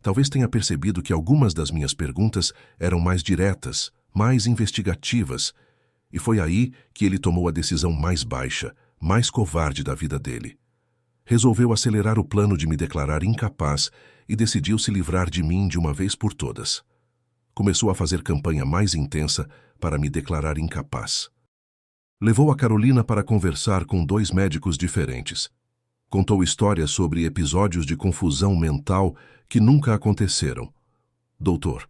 Talvez tenha percebido que algumas das minhas perguntas eram mais diretas, mais investigativas, e foi aí que ele tomou a decisão mais baixa, mais covarde da vida dele. Resolveu acelerar o plano de me declarar incapaz e decidiu se livrar de mim de uma vez por todas. Começou a fazer campanha mais intensa para me declarar incapaz. Levou a Carolina para conversar com 2 médicos diferentes. Contou histórias sobre episódios de confusão mental que nunca aconteceram. Doutor,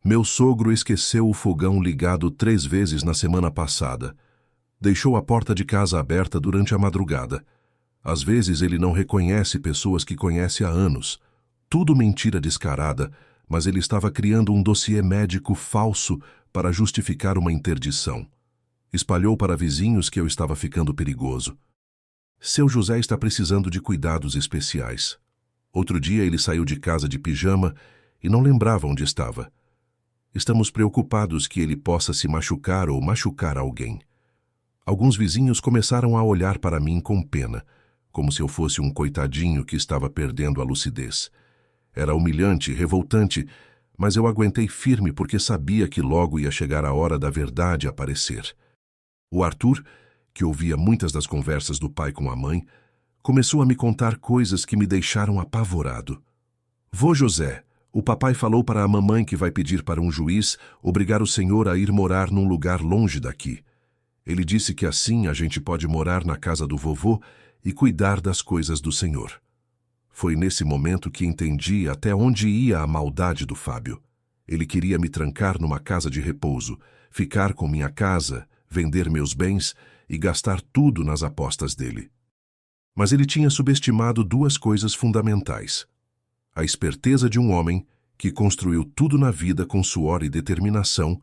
meu sogro esqueceu o fogão ligado 3 vezes na semana passada. Deixou a porta de casa aberta durante a madrugada. Às vezes ele não reconhece pessoas que conhece há anos. Tudo mentira descarada, mas ele estava criando um dossiê médico falso para justificar uma interdição. Espalhou para vizinhos que eu estava ficando perigoso. Seu José está precisando de cuidados especiais. Outro dia ele saiu de casa de pijama e não lembrava onde estava. Estamos preocupados que ele possa se machucar ou machucar alguém. Alguns vizinhos começaram a olhar para mim com pena, como se eu fosse um coitadinho que estava perdendo a lucidez. Era humilhante, revoltante, mas eu aguentei firme porque sabia que logo ia chegar a hora da verdade aparecer. O Arthur, que ouvia muitas das conversas do pai com a mãe, começou a me contar coisas que me deixaram apavorado. Vô José, o papai falou para a mamãe que vai pedir para um juiz obrigar o senhor a ir morar num lugar longe daqui. Ele disse que assim a gente pode morar na casa do vovô e cuidar das coisas do senhor. Foi nesse momento que entendi até onde ia a maldade do Fábio. Ele queria me trancar numa casa de repouso, ficar com minha casa, vender meus bens e gastar tudo nas apostas dele. Mas ele tinha subestimado 2 coisas fundamentais: a esperteza de um homem que construiu tudo na vida com suor e determinação,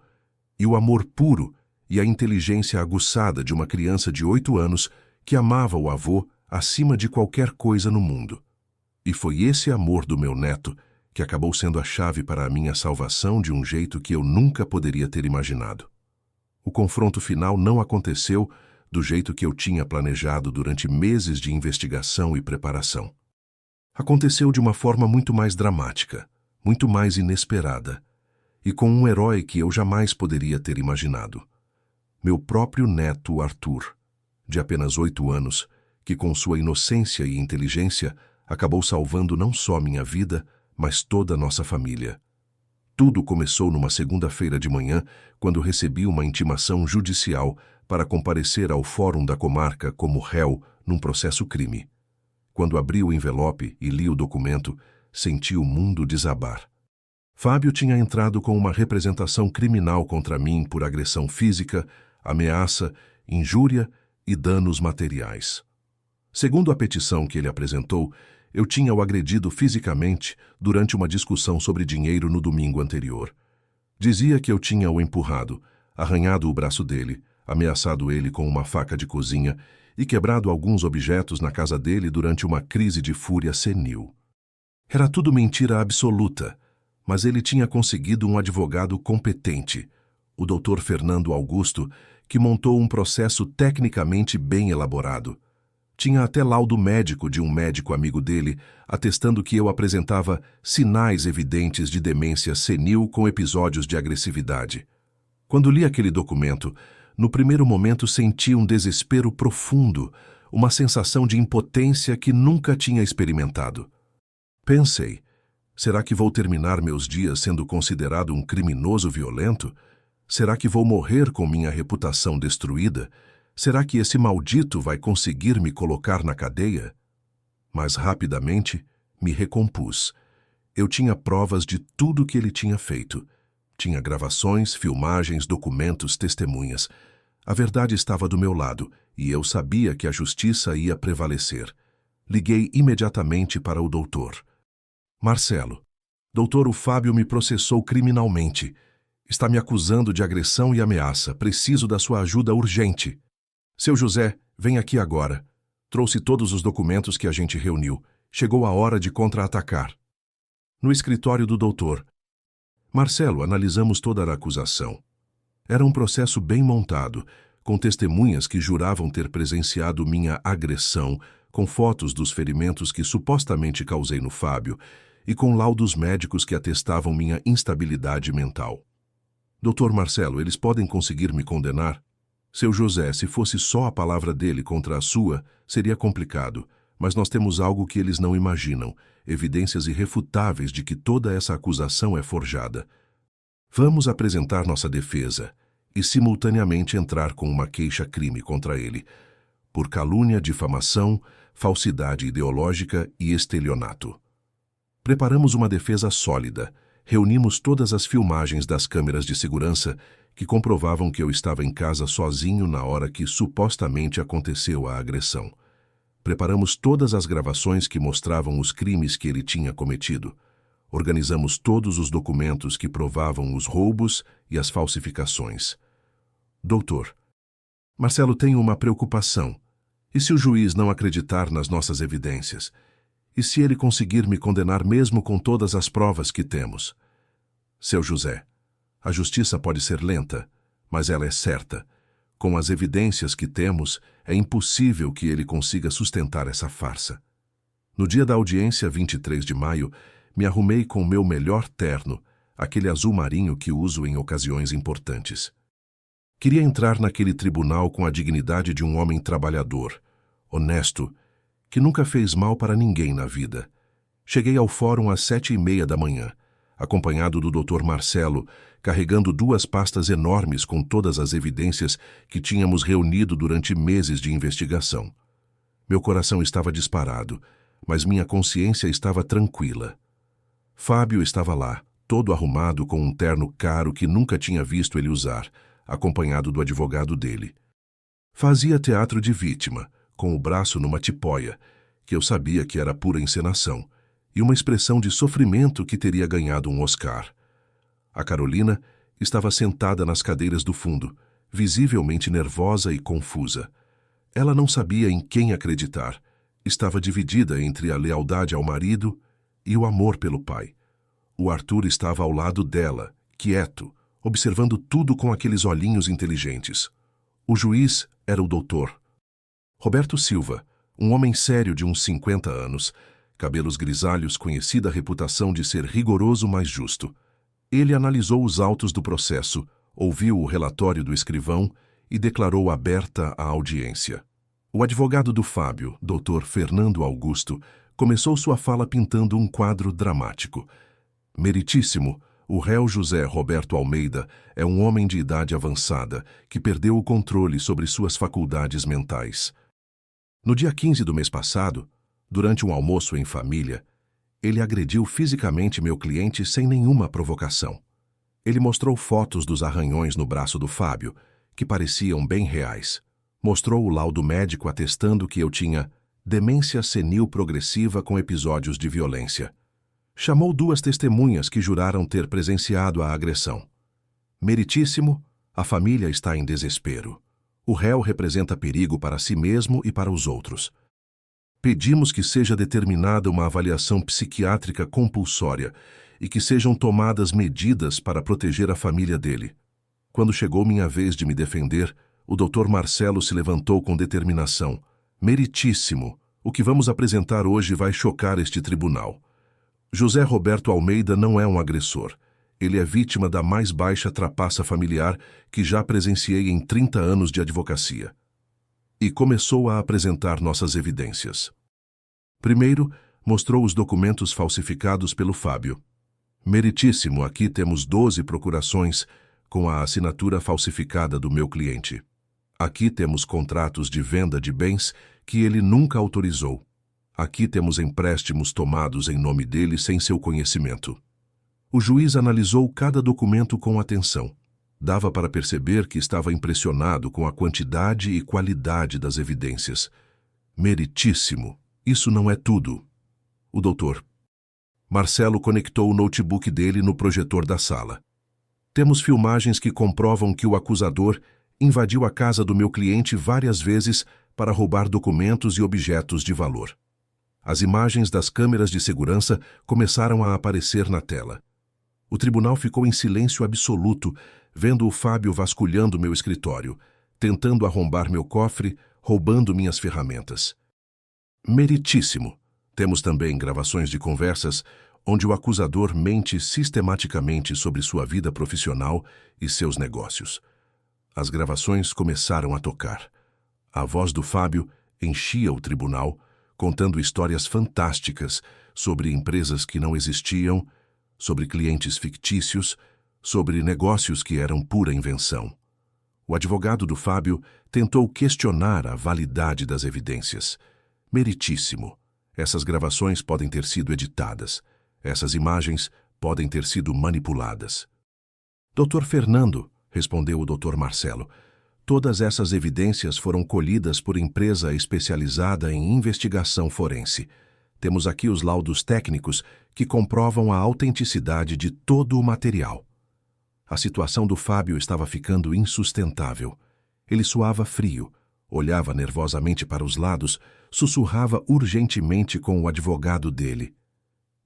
e o amor puro e a inteligência aguçada de uma criança de 8 anos que amava o avô acima de qualquer coisa no mundo. E foi esse amor do meu neto que acabou sendo a chave para a minha salvação de um jeito que eu nunca poderia ter imaginado. O confronto final não aconteceu do jeito que eu tinha planejado durante meses de investigação e preparação. Aconteceu de uma forma muito mais dramática, muito mais inesperada, e com um herói que eu jamais poderia ter imaginado. Meu próprio neto Arthur, de apenas 8 anos, que com sua inocência e inteligência acabou salvando não só minha vida, mas toda a nossa família. Tudo começou numa segunda-feira de manhã, quando recebi uma intimação judicial para comparecer ao Fórum da Comarca como réu num processo crime. Quando abri o envelope e li o documento, senti o mundo desabar. Fábio tinha entrado com uma representação criminal contra mim por agressão física, ameaça, injúria e danos materiais. Segundo a petição que ele apresentou, eu tinha o agredido fisicamente durante uma discussão sobre dinheiro no domingo anterior. Dizia que eu tinha o empurrado, arranhado o braço dele, ameaçado ele com uma faca de cozinha e quebrado alguns objetos na casa dele durante uma crise de fúria senil. Era tudo mentira absoluta, mas ele tinha conseguido um advogado competente, o Dr. Fernando Augusto, que montou um processo tecnicamente bem elaborado. Tinha até laudo médico de um médico amigo dele, atestando que eu apresentava sinais evidentes de demência senil com episódios de agressividade. Quando li aquele documento, no primeiro momento senti um desespero profundo, uma sensação de impotência que nunca tinha experimentado. Pensei, será que vou terminar meus dias sendo considerado um criminoso violento? Será que vou morrer com minha reputação destruída? Será que esse maldito vai conseguir me colocar na cadeia? Mas rapidamente me recompus. Eu tinha provas de tudo que ele tinha feito. Tinha gravações, filmagens, documentos, testemunhas. A verdade estava do meu lado e eu sabia que a justiça ia prevalecer. Liguei imediatamente para o doutor. Marcelo, doutor, o Fábio me processou criminalmente. Está me acusando de agressão e ameaça. Preciso da sua ajuda urgente. Seu José, vem aqui agora. Trouxe todos os documentos que a gente reuniu. Chegou a hora de contra-atacar. No escritório do doutor. Marcelo, analisamos toda a acusação. Era um processo bem montado, com testemunhas que juravam ter presenciado minha agressão, com fotos dos ferimentos que supostamente causei no Fábio e com laudos médicos que atestavam minha instabilidade mental. Doutor Marcelo, eles podem conseguir me condenar? Seu José, se fosse só a palavra dele contra a sua, seria complicado, mas nós temos algo que eles não imaginam, evidências irrefutáveis de que toda essa acusação é forjada. Vamos apresentar nossa defesa e simultaneamente entrar com uma queixa-crime contra ele, por calúnia, difamação, falsidade ideológica e estelionato. Preparamos uma defesa sólida, reunimos todas as filmagens das câmeras de segurança que comprovavam que eu estava em casa sozinho na hora que supostamente aconteceu a agressão. Preparamos todas as gravações que mostravam os crimes que ele tinha cometido. Organizamos todos os documentos que provavam os roubos e as falsificações. Doutor, Marcelo, tenho uma preocupação. E se o juiz não acreditar nas nossas evidências? E se ele conseguir me condenar mesmo com todas as provas que temos? Seu José, a justiça pode ser lenta, mas ela é certa. Com as evidências que temos, é impossível que ele consiga sustentar essa farsa. No dia da audiência, 23 de maio, me arrumei com o meu melhor terno, aquele azul marinho que uso em ocasiões importantes. Queria entrar naquele tribunal com a dignidade de um homem trabalhador, honesto, que nunca fez mal para ninguém na vida. Cheguei ao fórum às 7h30 da manhã, acompanhado do Dr. Marcelo, carregando 2 pastas enormes com todas as evidências que tínhamos reunido durante meses de investigação. Meu coração estava disparado, mas minha consciência estava tranquila. Fábio estava lá, todo arrumado com um terno caro que nunca tinha visto ele usar, acompanhado do advogado dele. Fazia teatro de vítima, com o braço numa tipóia, que eu sabia que era pura encenação, e uma expressão de sofrimento que teria ganhado um Oscar. A Carolina estava sentada nas cadeiras do fundo, visivelmente nervosa e confusa. Ela não sabia em quem acreditar. Estava dividida entre a lealdade ao marido e o amor pelo pai. O Arthur estava ao lado dela, quieto, observando tudo com aqueles olhinhos inteligentes. O juiz era o doutor Roberto Silva, um homem sério de uns 50 anos, cabelos grisalhos, conhecida reputação de ser rigoroso, mas justo. Ele analisou os autos do processo, ouviu o relatório do escrivão e declarou aberta a audiência. O advogado do Fábio, Dr. Fernando Augusto, começou sua fala pintando um quadro dramático. Meritíssimo, o réu José Roberto Almeida é um homem de idade avançada que perdeu o controle sobre suas faculdades mentais. No dia 15 do mês passado, durante um almoço em família, ele agrediu fisicamente meu cliente sem nenhuma provocação. Ele mostrou fotos dos arranhões no braço do Fábio, que pareciam bem reais. Mostrou o laudo médico atestando que eu tinha demência senil progressiva com episódios de violência. Chamou 2 testemunhas que juraram ter presenciado a agressão. Meritíssimo, a família está em desespero. O réu representa perigo para si mesmo e para os outros. Pedimos que seja determinada uma avaliação psiquiátrica compulsória e que sejam tomadas medidas para proteger a família dele. Quando chegou minha vez de me defender, o Dr. Marcelo se levantou com determinação. Meritíssimo! O que vamos apresentar hoje vai chocar este tribunal. José Roberto Almeida não é um agressor. Ele é vítima da mais baixa trapaça familiar que já presenciei em 30 anos de advocacia. E começou a apresentar nossas evidências. Primeiro, mostrou os documentos falsificados pelo Fábio. Meritíssimo, aqui temos 12 procurações com a assinatura falsificada do meu cliente. Aqui temos contratos de venda de bens que ele nunca autorizou. Aqui temos empréstimos tomados em nome dele sem seu conhecimento. O juiz analisou cada documento com atenção. Dava para perceber que estava impressionado com a quantidade e qualidade das evidências. Meritíssimo, isso não é tudo. O doutor Marcelo conectou o notebook dele no projetor da sala. Temos filmagens que comprovam que o acusador invadiu a casa do meu cliente várias vezes para roubar documentos e objetos de valor. As imagens das câmeras de segurança começaram a aparecer na tela. O tribunal ficou em silêncio absoluto, vendo o Fábio vasculhando meu escritório, tentando arrombar meu cofre, roubando minhas ferramentas. Meritíssimo! Temos também gravações de conversas onde o acusador mente sistematicamente sobre sua vida profissional e seus negócios. As gravações começaram a tocar. A voz do Fábio enchia o tribunal, contando histórias fantásticas sobre empresas que não existiam, sobre clientes fictícios, sobre negócios que eram pura invenção. O advogado do Fábio tentou questionar a validade das evidências. Meritíssimo! Essas gravações podem ter sido editadas. Essas imagens podem ter sido manipuladas. Dr. Fernando, respondeu o Dr. Marcelo, todas essas evidências foram colhidas por empresa especializada em investigação forense. Temos aqui os laudos técnicos que comprovam a autenticidade de todo o material. A situação do Fábio estava ficando insustentável. Ele suava frio, olhava nervosamente para os lados, sussurrava urgentemente com o advogado dele.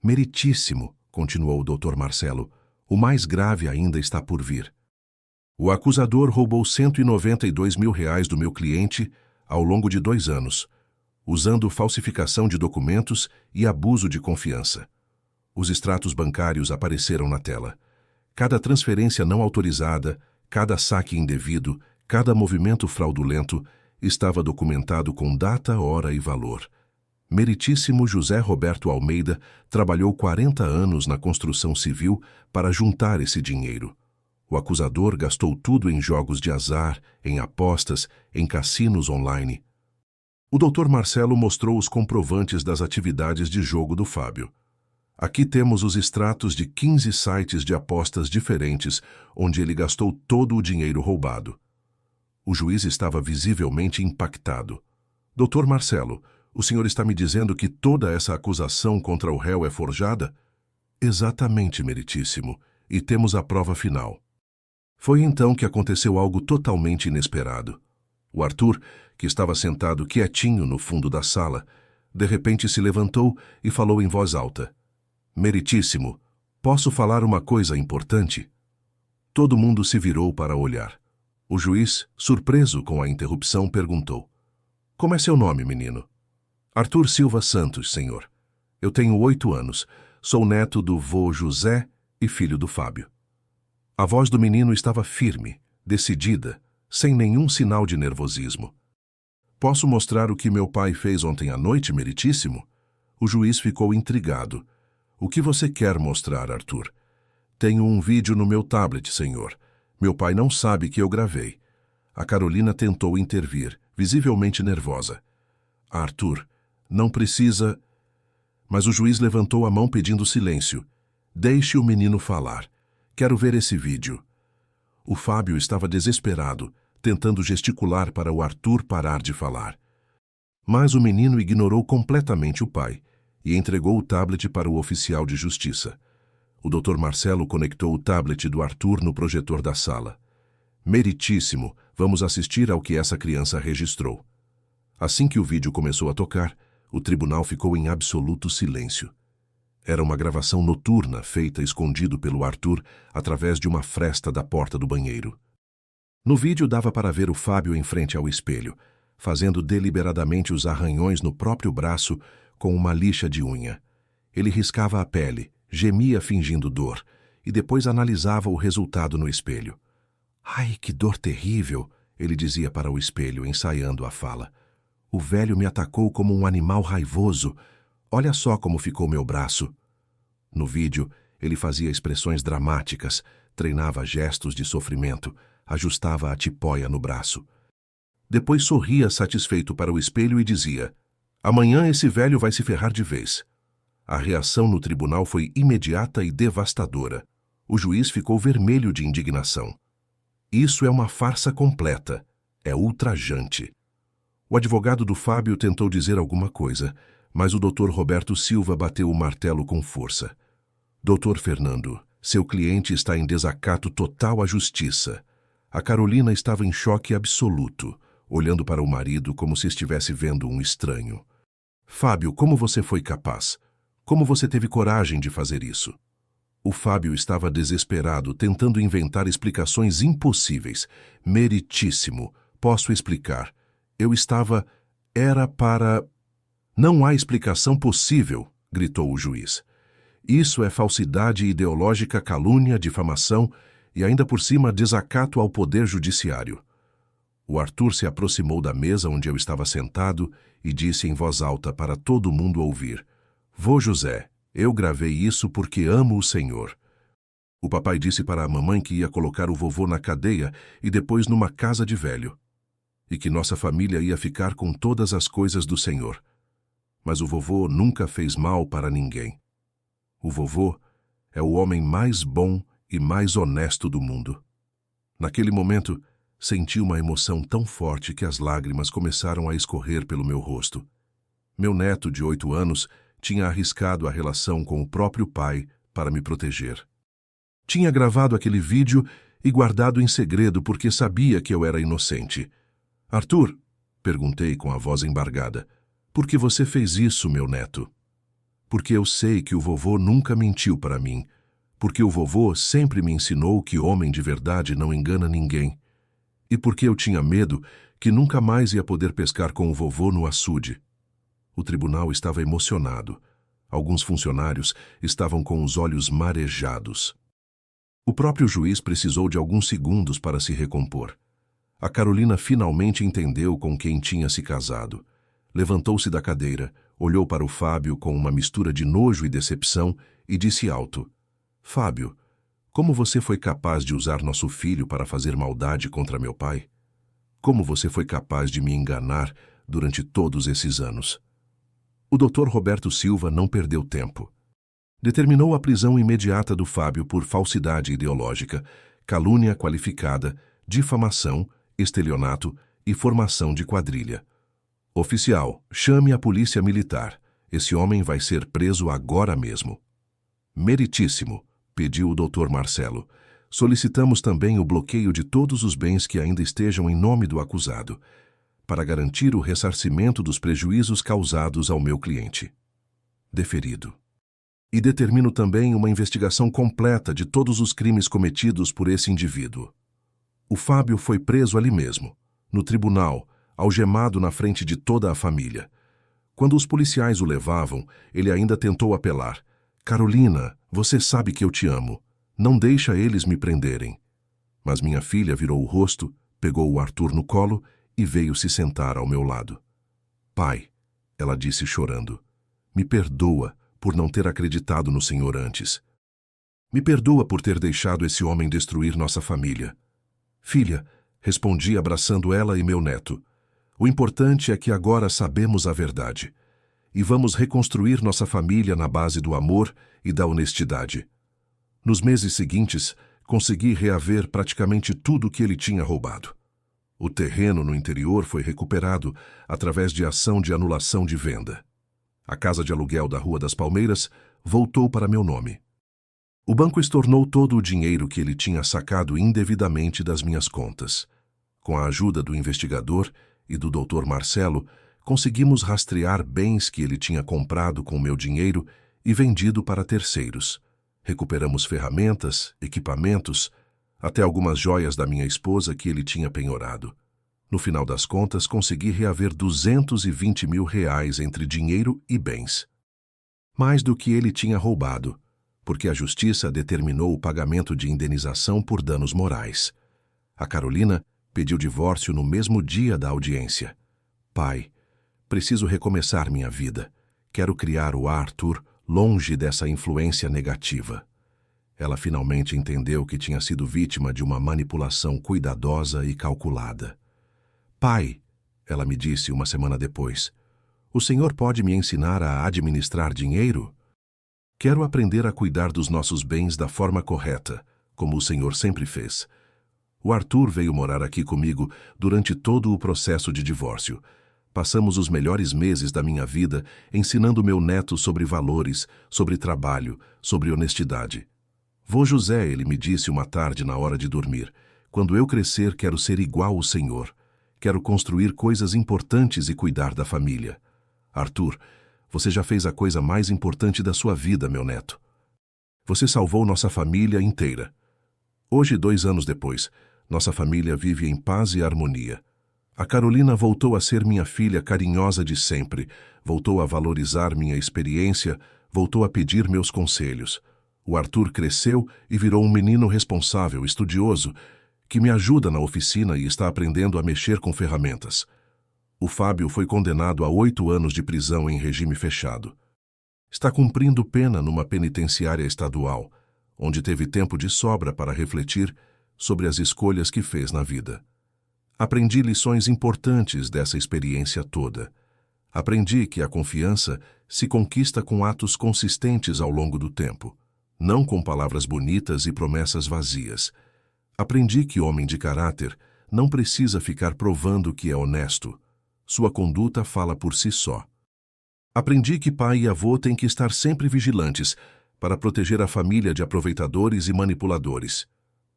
Meritíssimo, continuou o Dr. Marcelo, o mais grave ainda está por vir. O acusador roubou R$192 mil do meu cliente ao longo de 2 anos, usando falsificação de documentos e abuso de confiança. Os extratos bancários apareceram na tela. Cada transferência não autorizada, cada saque indevido, cada movimento fraudulento estava documentado com data, hora e valor. Meritíssimo José Roberto Almeida trabalhou 40 anos na construção civil para juntar esse dinheiro. O acusador gastou tudo em jogos de azar, em apostas, em cassinos online. O Dr. Marcelo mostrou os comprovantes das atividades de jogo do Fábio. Aqui temos os extratos de 15 sites de apostas diferentes, onde ele gastou todo o dinheiro roubado. O juiz estava visivelmente impactado. Dr. Marcelo, o senhor está me dizendo que toda essa acusação contra o réu é forjada? Exatamente, meritíssimo, e temos a prova final. Foi então que aconteceu algo totalmente inesperado. O Arthur, que estava sentado quietinho no fundo da sala, de repente se levantou e falou em voz alta. Meritíssimo, posso falar uma coisa importante? Todo mundo se virou para olhar. O juiz, surpreso com a interrupção, perguntou. Como é seu nome, menino? Arthur Silva Santos, senhor. Eu tenho 8 anos, sou neto do vô José e filho do Fábio. A voz do menino estava firme, decidida, sem nenhum sinal de nervosismo. Posso mostrar o que meu pai fez ontem à noite, meritíssimo? O juiz ficou intrigado. O que você quer mostrar, Arthur? Tenho um vídeo no meu tablet, senhor. Meu pai não sabe que eu gravei. A Carolina tentou intervir, visivelmente nervosa. Arthur, não precisa... Mas o juiz levantou a mão pedindo silêncio. Deixe o menino falar. Quero ver esse vídeo. O Fábio estava desesperado, tentando gesticular para o Arthur parar de falar. Mas o menino ignorou completamente o pai e entregou o tablet para o oficial de justiça. O Dr. Marcelo conectou o tablet do Arthur no projetor da sala. Meritíssimo, vamos assistir ao que essa criança registrou. Assim que o vídeo começou a tocar, o tribunal ficou em absoluto silêncio. Era uma gravação noturna feita escondido pelo Arthur através de uma fresta da porta do banheiro. No vídeo dava para ver o Fábio em frente ao espelho, fazendo deliberadamente os arranhões no próprio braço com uma lixa de unha. Ele riscava a pele, gemia fingindo dor, e depois analisava o resultado no espelho. "Ai, que dor terrível!" ele dizia para o espelho, ensaiando a fala. "O velho me atacou como um animal raivoso. Olha só como ficou meu braço." No vídeo, ele fazia expressões dramáticas, treinava gestos de sofrimento, ajustava a tipóia no braço. Depois sorria satisfeito para o espelho e dizia: "Amanhã esse velho vai se ferrar de vez." A reação no tribunal foi imediata e devastadora. O juiz ficou vermelho de indignação. "Isso é uma farsa completa. É ultrajante." O advogado do Fábio tentou dizer alguma coisa, mas o Dr. Roberto Silva bateu o martelo com força. "Dr. Fernando, seu cliente está em desacato total à justiça." A Carolina estava em choque absoluto, olhando para o marido como se estivesse vendo um estranho. "Fábio, como você foi capaz? Como você teve coragem de fazer isso?" O Fábio estava desesperado, tentando inventar explicações impossíveis. "Meritíssimo. Posso explicar. Eu estava... Era para..." "Não há explicação possível", gritou o juiz. "Isso é falsidade ideológica, calúnia, difamação e ainda por cima desacato ao poder judiciário." O Arthur se aproximou da mesa onde eu estava sentado e disse em voz alta para todo mundo ouvir: "Vô José, eu gravei isso porque amo o Senhor." O papai disse para a mamãe que ia colocar o vovô na cadeia e depois numa casa de velho, e que nossa família ia ficar com todas as coisas do Senhor. Mas o vovô nunca fez mal para ninguém. O vovô é o homem mais bom e mais honesto do mundo. Naquele momento, senti uma emoção tão forte que as lágrimas começaram a escorrer pelo meu rosto. Meu neto, de 8 anos, tinha arriscado a relação com o próprio pai para me proteger. Tinha gravado aquele vídeo e guardado em segredo porque sabia que eu era inocente. "Arthur", perguntei com a voz embargada, "por que você fez isso, meu neto?" "Porque eu sei que o vovô nunca mentiu para mim. Porque o vovô sempre me ensinou que homem de verdade não engana ninguém. E porque eu tinha medo que nunca mais ia poder pescar com o vovô no açude." O tribunal estava emocionado. Alguns funcionários estavam com os olhos marejados. O próprio juiz precisou de alguns segundos para se recompor. A Carolina finalmente entendeu com quem tinha se casado. Levantou-se da cadeira, olhou para o Fábio com uma mistura de nojo e decepção e disse alto: "Fábio, como você foi capaz de usar nosso filho para fazer maldade contra meu pai? Como você foi capaz de me enganar durante todos esses anos?" O Dr. Roberto Silva não perdeu tempo. Determinou a prisão imediata do Fábio por falsidade ideológica, calúnia qualificada, difamação, estelionato e formação de quadrilha. "Oficial, chame a polícia militar. Esse homem vai ser preso agora mesmo." "Meritíssimo", pediu o Dr. Marcelo. "Solicitamos também o bloqueio de todos os bens que ainda estejam em nome do acusado, para garantir o ressarcimento dos prejuízos causados ao meu cliente." Deferido. "E determino também uma investigação completa de todos os crimes cometidos por esse indivíduo." O Fábio foi preso ali mesmo, no tribunal, algemado na frente de toda a família. Quando os policiais o levavam, ele ainda tentou apelar: "Carolina, você sabe que eu te amo. Não deixa eles me prenderem." Mas minha filha virou o rosto, pegou o Arthur no colo e veio se sentar ao meu lado. "Pai", ela disse chorando, "me perdoa por não ter acreditado no Senhor antes. Me perdoa por ter deixado esse homem destruir nossa família." "Filha", respondi abraçando ela e meu neto, "o importante é que agora sabemos a verdade. E vamos reconstruir nossa família na base do amor e da honestidade." Nos meses seguintes, consegui reaver praticamente tudo que ele tinha roubado. O terreno no interior foi recuperado através de ação de anulação de venda. A casa de aluguel da Rua das Palmeiras voltou para meu nome. O banco estornou todo o dinheiro que ele tinha sacado indevidamente das minhas contas. Com a ajuda do investigador e do Dr. Marcelo, conseguimos rastrear bens que ele tinha comprado com meu dinheiro e vendido para terceiros. Recuperamos ferramentas, equipamentos, até algumas joias da minha esposa que ele tinha penhorado. No final das contas, consegui reaver R$ 220 mil entre dinheiro e bens. Mais do que ele tinha roubado, porque a justiça determinou o pagamento de indenização por danos morais. A Carolina pediu divórcio no mesmo dia da audiência. Pai, preciso recomeçar minha vida. Quero criar o Arthur longe dessa influência negativa. Ela finalmente entendeu que tinha sido vítima de uma manipulação cuidadosa e calculada. Pai, ela me disse uma semana depois, o senhor pode me ensinar a administrar dinheiro? Quero aprender a cuidar dos nossos bens da forma correta, como o senhor sempre fez. O Arthur veio morar aqui comigo durante todo o processo de divórcio. Passamos os melhores meses da minha vida ensinando meu neto sobre valores, sobre trabalho, sobre honestidade. Vô José, ele me disse uma tarde na hora de dormir, quando eu crescer quero ser igual ao senhor. Quero construir coisas importantes e cuidar da família. Arthur, você já fez a coisa mais importante da sua vida, meu neto. Você salvou nossa família inteira. Hoje, 2 anos depois, nossa família vive em paz e harmonia. A Carolina voltou a ser minha filha carinhosa de sempre, voltou a valorizar minha experiência, voltou a pedir meus conselhos. O Arthur cresceu e virou um menino responsável, estudioso, que me ajuda na oficina e está aprendendo a mexer com ferramentas. O Fábio foi condenado a 8 anos de prisão em regime fechado. Está cumprindo pena numa penitenciária estadual, onde teve tempo de sobra para refletir sobre as escolhas que fez na vida. Aprendi lições importantes dessa experiência toda. Aprendi que a confiança se conquista com atos consistentes ao longo do tempo, não com palavras bonitas e promessas vazias. Aprendi que homem de caráter não precisa ficar provando que é honesto. Sua conduta fala por si só. Aprendi que pai e avô têm que estar sempre vigilantes para proteger a família de aproveitadores e manipuladores.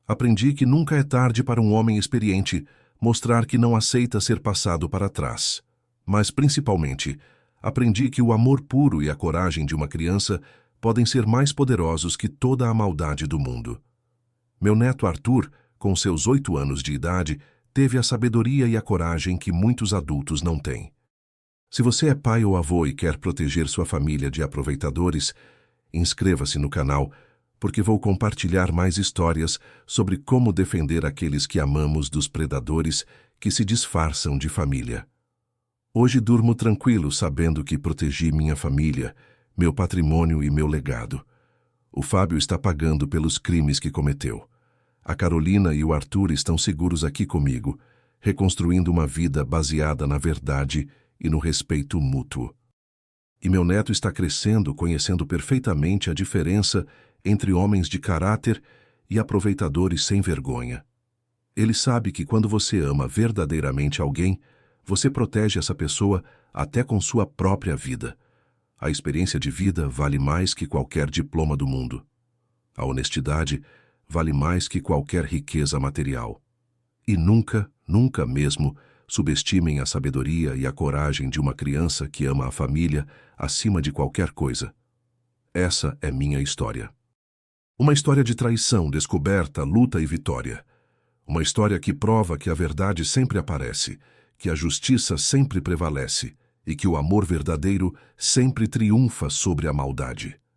Aprendi que nunca é tarde para um homem experiente mostrar que não aceita ser passado para trás. Mas, principalmente, aprendi que o amor puro e a coragem de uma criança podem ser mais poderosos que toda a maldade do mundo. Meu neto Arthur, com seus 8 anos de idade, teve a sabedoria e a coragem que muitos adultos não têm. Se você é pai ou avô e quer proteger sua família de aproveitadores, inscreva-se no canal, porque vou compartilhar mais histórias sobre como defender aqueles que amamos dos predadores que se disfarçam de família. Hoje durmo tranquilo sabendo que protegi minha família, meu patrimônio e meu legado. O Fábio está pagando pelos crimes que cometeu. A Carolina e o Arthur estão seguros aqui comigo, reconstruindo uma vida baseada na verdade e no respeito mútuo. E meu neto está crescendo, conhecendo perfeitamente a diferença entre homens de caráter e aproveitadores sem vergonha. Ele sabe que quando você ama verdadeiramente alguém, você protege essa pessoa até com sua própria vida. A experiência de vida vale mais que qualquer diploma do mundo. A honestidade vale mais que qualquer riqueza material. E nunca, nunca mesmo, subestimem a sabedoria e a coragem de uma criança que ama a família acima de qualquer coisa. Essa é minha história. Uma história de traição, descoberta, luta e vitória. Uma história que prova que a verdade sempre aparece, que a justiça sempre prevalece e que o amor verdadeiro sempre triunfa sobre a maldade.